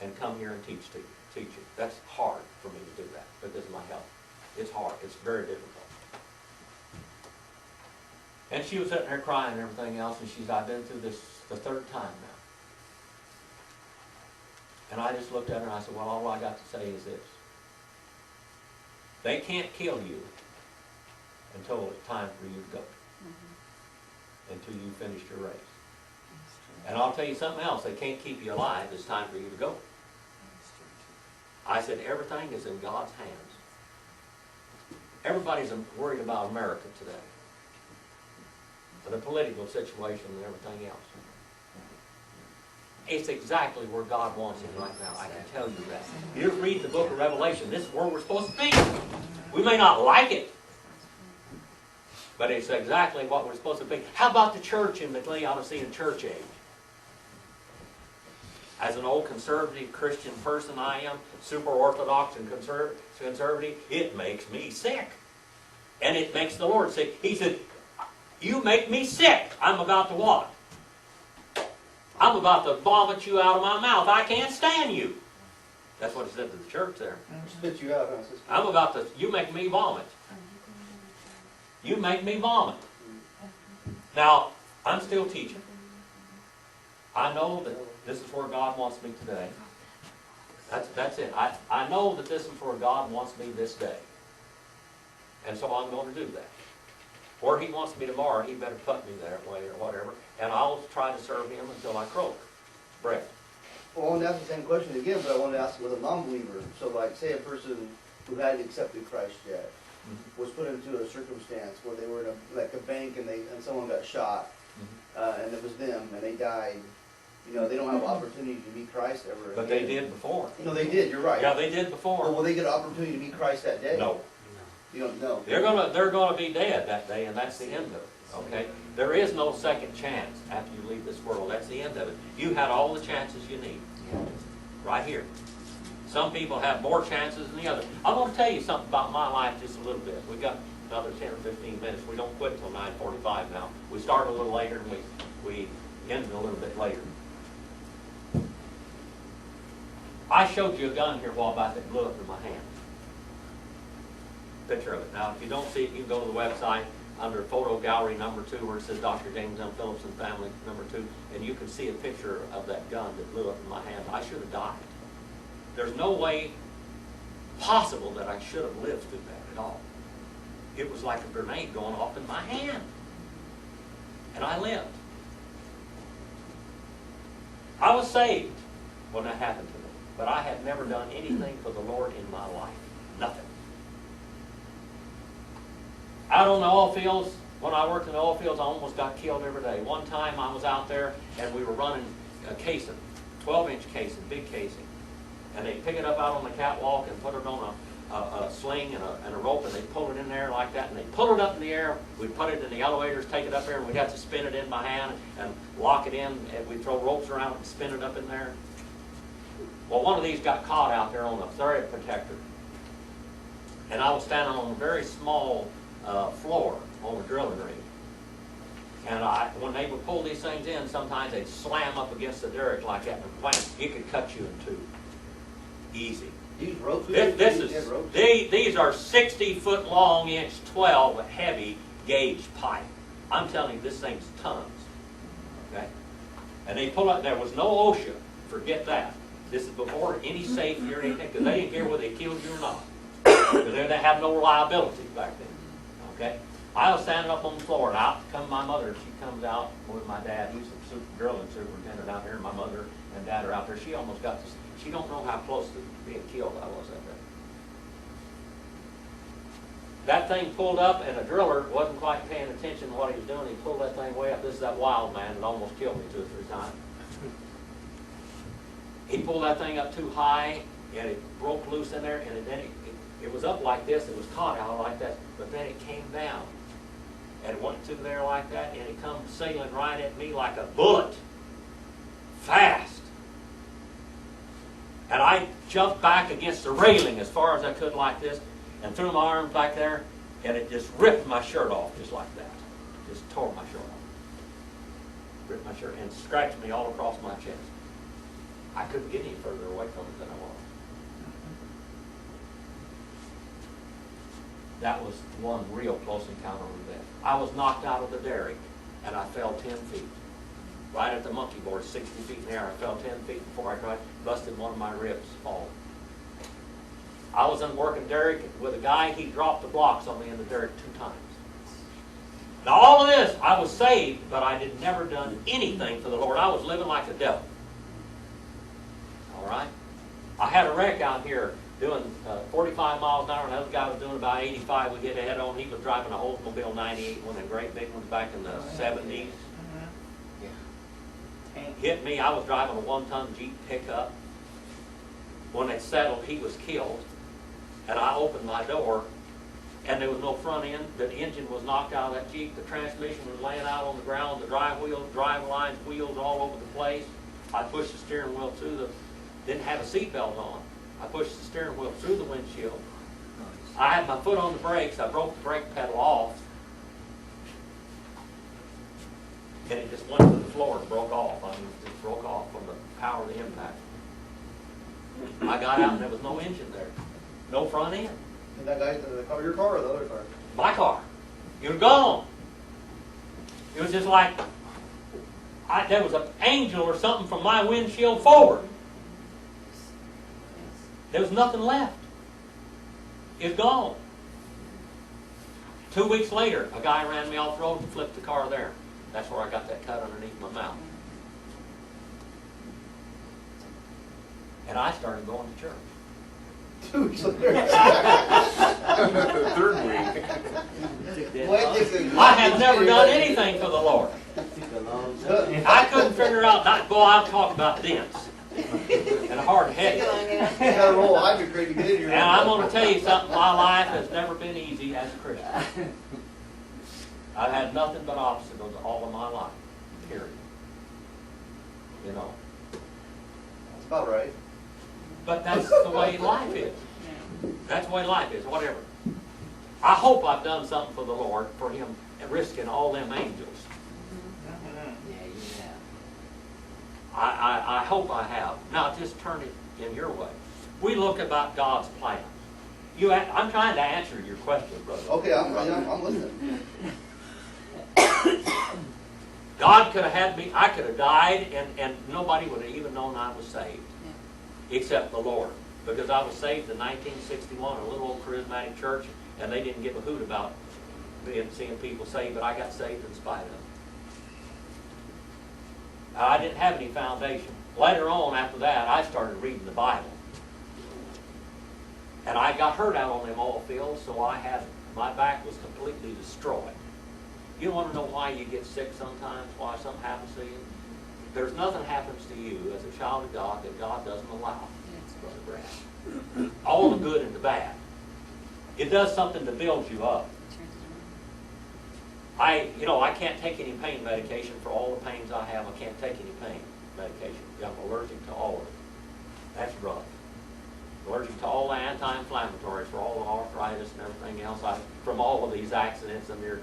and come here and teach you. That's hard for me to do that because of my health. It's hard. It's very difficult. And she was sitting there crying and everything else, and I've been through this the third time now. And I just looked at her and I said, well, all I got to say is this. They can't kill you until it's time for you to go. Until you finish your race. And I'll tell you something else. They can't keep you alive. It's time for you to go. I said, everything is in God's hands. Everybody's worried about America today. The political situation and everything else. It's exactly where God wants it right now. I can tell you that. You read the book of Revelation. This is where we're supposed to be. We may not like it, but it's exactly what we're supposed to be. How about the church in the Laodicean church age? As an old conservative Christian person I am, super orthodox and conservative, it makes me sick. And it makes the Lord sick. He said, you make me sick. I'm about to what? I'm about to vomit you out of my mouth. I can't stand you. That's what he said to the church there. Spit you out, huh, sister? I'm about to, you make me vomit. You make me vomit. Now, I'm still teaching. I know that this is where God wants me today. That's it. I know that this is where God wants me this day. And so I'm going to do that. Where he wants me tomorrow, he better put me that way or whatever. And I'll try to serve him until I croak. Brett. Well, I want to ask the same question again, but I want to ask it with a non-believer. So, like, say a person who hadn't accepted Christ yet was put into a circumstance where they were in a bank and someone got shot, and it was them, and they died. They don't have an opportunity to meet Christ ever again. But they did before. No, they did. You're right. Yeah, they did before. Well, will they get an opportunity to meet Christ that day? No. You don't know. They're gonna be dead that day, and that's the end of it. Okay? There is no second chance after you leave this world. That's the end of it. You had all the chances you need. Right here. Some people have more chances than the other. I'm going to tell you something about my life just a little bit. We've got another 10 or 15 minutes. We don't quit until 9:45 now. We start a little later and we end a little bit later. I showed you a gun here a while back that blew up in my hand. Picture of it. Now, if you don't see it, you can go to the website under photo gallery number 2 where it says Dr. James M. Phillips and family number 2, and you can see a picture of that gun that blew up in my hand. I should have died. There's no way possible that I should have lived through that at all. It was like a grenade going off in my hand. And I lived. I was saved when that happened to me, but I had never done anything for the Lord in my life. Nothing. Out on the oil fields, when I worked in the oil fields, I almost got killed every day. One time I was out there and we were running a casing, 12-inch casing, big casing. And they pick it up out on the catwalk and put it on a sling and a rope, and they pull it in there like that, and they pull it up in the air. We'd put it in the elevators, take it up there, and we'd have to spin it in by hand and lock it in, and we'd throw ropes around it and spin it up in there. Well, one of these got caught out there on a thread protector. And I was standing on a very small floor on the drilling rig. And when they would pull these things in, sometimes they'd slam up against the derrick like that, and wham, it could cut you in two. Easy. These ropes? These are 60-foot long, inch 12 heavy gauge pipe. I'm telling you, this thing's tons. And they pull up, there was no OSHA, forget that. This is before any safety or anything, because they didn't care whether they killed you or not. Because they didn't have no liability back then, okay? I was standing up on the floor, and out comes my mother. She comes out with my dad. He's the drilling superintendent out here, and my mother and dad are out there. She almost got this. She don't know how close to being killed I was that day. That thing pulled up, and the driller wasn't quite paying attention to what he was doing. He pulled that thing way up. This is that wild man that almost killed me 2 or 3 times. He pulled that thing up too high, and it broke loose in there, and then it was up like this. It was caught out like that, but then it came down. And it went through there like that, and it come sailing right at me like a bullet. Fast. And I jumped back against the railing as far as I could like this, and threw my arms back there, and it just ripped my shirt off just like that. Just tore my shirt off. Ripped my shirt and scratched me all across my chest. I couldn't get any further away from it than I was. That was one real close encounter with death. I was knocked out of the derrick, and I fell 10 feet. Right at the monkey board, 60 feet in the air. I fell 10 feet before I tried, busted one of my ribs falling. I was in working derrick with a guy. He dropped the blocks on me in the derrick 2 times. Now all of this, I was saved, but I had never done anything for the Lord. I was living like the devil. All right? I had a wreck out here doing 45 miles an hour, and the other guy was doing about 85. We hit head on. He was driving a Oldsmobile 98, one of the great big ones back in the 70s. Hit me. I was driving a 1-ton Jeep pickup. When it settled, he was killed. And I opened my door, and there was no front end. The engine was knocked out of that Jeep. The transmission was laying out on the ground. The drive lines, wheels all over the place. I pushed the steering wheel through the, didn't have a seatbelt on. I pushed the steering wheel through the windshield. I had my foot on the brakes. I broke the brake pedal off. And it just went to the floor and broke off. I mean, it just broke off from the power of the impact. I got out and there was no engine there. No front end. And that guy, the car, your car or the other car? My car. It was gone. It was just like, there was an angel or something from my windshield forward. There was nothing left. It's gone. 2 weeks later, a guy ran me off the road and flipped the car there. That's where I got that cut underneath my mouth. And I started going to church. 2 weeks later. 3rd week. I have never done anything for the Lord. I couldn't figure out, I'll talk about dents and hard-headed. You gotta roll hydro crate to get in here. And I'm going to tell you something, my life has never been easy as a Christian. I've had nothing but obstacles all of my life, period. You know. That's about right. But that's the way life is. That's the way life is, whatever. I hope I've done something for the Lord, for Him risking all them angels. Yeah, you have. I hope I have. Now just turn it in your way. We look about God's plan. I'm trying to answer your question, brother. Okay, I'm listening. God could have had me, I could have died, and nobody would have even known I was saved. Except the Lord. Because I was saved in 1961 in a little old charismatic church, and they didn't give a hoot about seeing people saved, but I got saved in spite of it. I didn't have any foundation. Later on, after that, I started reading the Bible. And I got hurt out on them oil fields, so my back was completely destroyed. You want to know why you get sick sometimes, why something happens to you? There's nothing happens to you as a child of God that God doesn't allow, Brother Brad. All the good and the bad. It does something to build you up. I can't take any pain medication for all the pains I have. I can't take any pain medication. I'm allergic to all of it. That's rough. Allergic to all the anti-inflammatories for all the arthritis and everything else from all of these accidents and near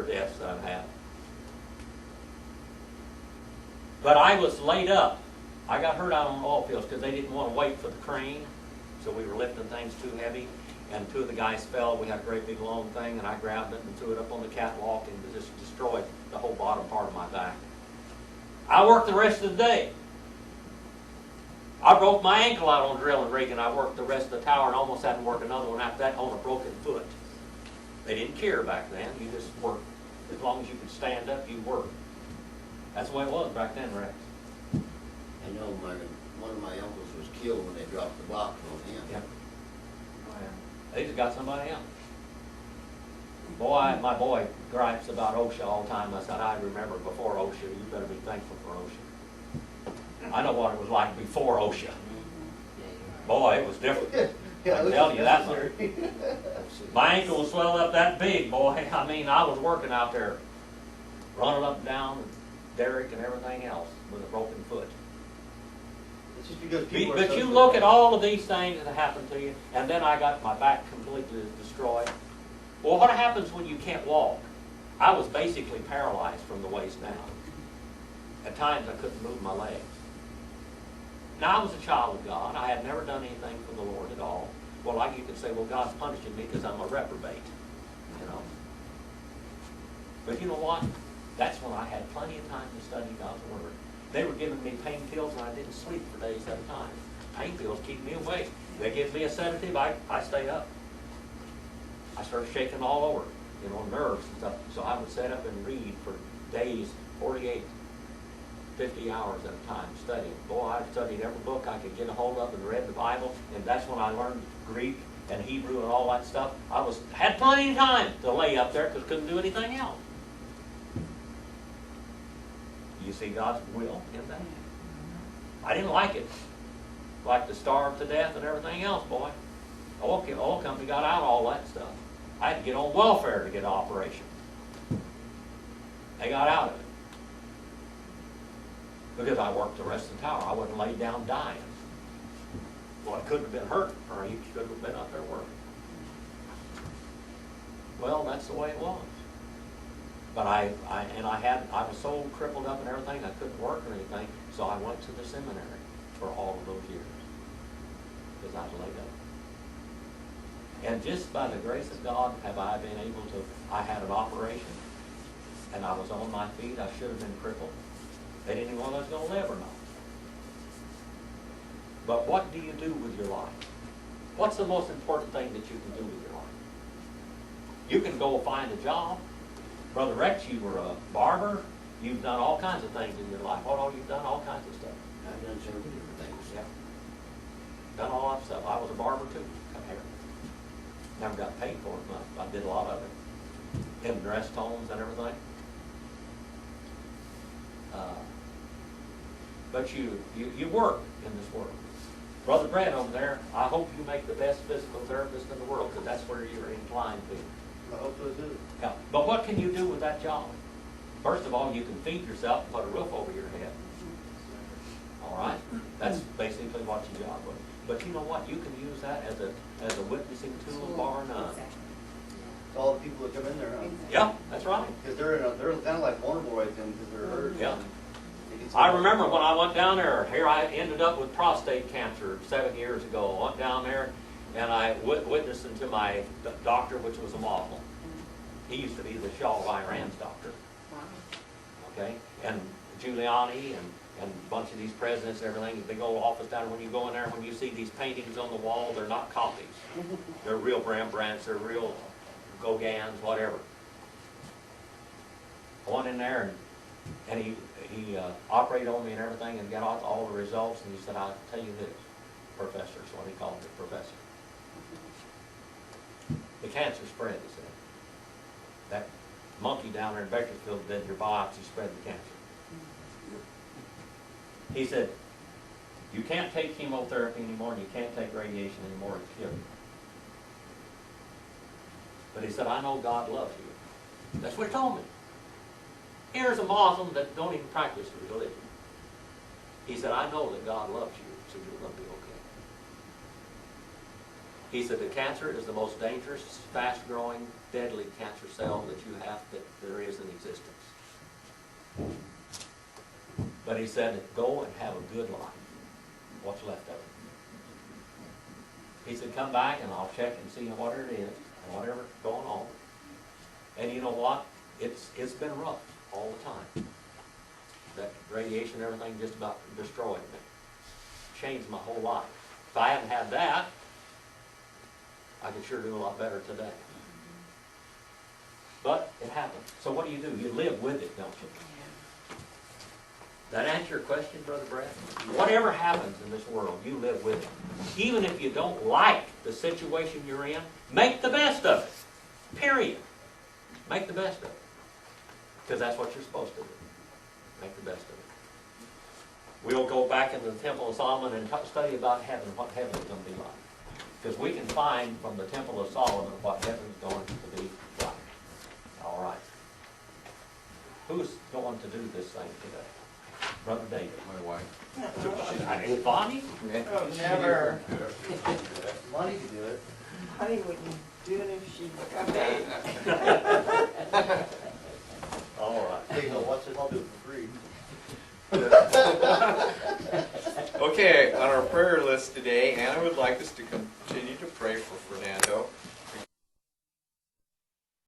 deaths that I've had. But I was laid up. I got hurt out on the oil fields because they didn't want to wait for the crane, so we were lifting things too heavy. And 2 of the guys fell. We had a great big long thing, and I grabbed it and threw it up on the catwalk, and it just destroyed the whole bottom part of my back. I worked the rest of the day. I broke my ankle out on drilling rig, and I worked the rest of the tower and almost had to work another one after that on a broken foot. They didn't care back then. You just worked. As long as you could stand up, you worked. That's the way it was back then, Rex. I know one of my uncles was killed when they dropped the box on him. Yeah. They just got somebody else. Boy, my boy gripes about OSHA all the time. I said, I remember before OSHA. You better be thankful for OSHA. I know what it was like before OSHA. Boy, it was different. Yeah, I it tell looks you that much. necessary. My ankle was swelled up that big, boy. I mean, I was working out there, running up and down, and Derek and everything else with a broken foot. It's just because people are But so you look at all of these things that happened to you, and then I got my back completely destroyed. Well, what happens when you can't walk? I was basically paralyzed from the waist down. At times I couldn't move my legs. Now, I was a child of God. I had never done anything for the Lord at all. Well, like you could say, well, God's punishing me because I'm a reprobate, you know. But you know what? That's when I had plenty of time to study God's Word. They were giving me pain pills and I didn't sleep for days at a time. Pain pills keep me awake. They give me a sedative, I stay up. I started shaking all over, you know, nerves and stuff. So I would sit up and read for days, 48, 50 hours at a time studying. Boy, I studied every book I could get a hold of and read the Bible, and that's when I learned Greek and Hebrew and all that stuff. Had plenty of time to lay up there because couldn't do anything else. You see God's will in that? I didn't like it. Like to starve to death and everything else, boy. Oil company got out all that stuff. I had to get on welfare to get an operation. They got out of it. Because I worked the rest of the tower. I wasn't laid down dying. Well, I couldn't have been hurt, or he could have been out there working. Well, that's the way it was. But I was so crippled up and everything, I couldn't work or anything, so I went to the seminary for all of those years. Because I was laid up. And just by the grace of God have I been able to, I had an operation, and I was on my feet. I should have been crippled. They didn't even know whether I was going to live or not. But what do you do with your life? What's the most important thing that you can do with your life? You can go find a job. Brother Rex, you were a barber. You've done all kinds of things in your life. What all you've done? All kinds of stuff. I've done several different things. Yeah. Done all that stuff. I was a barber too. Cut hair. Never got paid for it much. I did a lot of it. In rest homes and everything. But you work in this world. Brother Brad over there, I hope you make the best physical therapist in the world, because that's where you're inclined to. I hope so too. Yeah. But what can you do with that job? First of all, you can feed yourself and put a roof over your head. All right? That's basically what your job was. But you know what? You can use that as a witnessing tool, bar none. It's all the people that come in there, huh? Yeah, that's right. Because they're kind of like vulnerable right then because they're hurt. Yeah. They get I some- remember when I went down there, here I ended up with prostate cancer 7 years ago. I went down there and I witnessed to my doctor, which was a Muslim. He used to be the Shah of Iran's doctor. Okay? And Giuliani and a bunch of these presidents and everything, big old office down there. When you go in there, when you see these paintings on the wall, they're not copies. They're real Rembrandts, they're real Gauguins, whatever. I went in there and he operated on me and everything and got all the results, and he said, I'll tell you this, professor, is what he called it, professor. The cancer spread, he said. That monkey down there in Bakersfield did your biopsy, spread the cancer. He said, you can't take chemotherapy anymore and you can't take radiation anymore, it's killing you. But he said, I know God loves you. That's what he told me. Here's a Muslim that don't even practice the religion. He said, I know that God loves you, so you're going to be okay. He said, the cancer is the most dangerous, fast-growing, deadly cancer cell that you have, that there is in existence. But he said, go and have a good life. What's left of it. He said, come back and I'll check and see what it is and whatever's going on. And you know what? It's been rough all the time. that radiation and everything just about destroyed me. Changed my whole life. If I hadn't had that, I could sure do a lot better today. But it happened. So what do? You live with it, don't you? That answer your question, Brother Brad? Whatever happens in this world, you live with it. Even if you don't like the situation you're in, make the best of it. Period. Make the best of it. Because that's what you're supposed to do. Make the best of it. We'll go back into the Temple of Solomon and study about heaven, what heaven's going to be like. Because we can find from the Temple of Solomon what heaven's going to be like. All right. Who's going to do this thing today? Brother David. My wife. Bonnie? Oh, never. Money to do it. Honey wouldn't do it if she paid. All right. Hey, no, what's it? I'll do it for free. Okay, on our prayer list today, Anna would like us to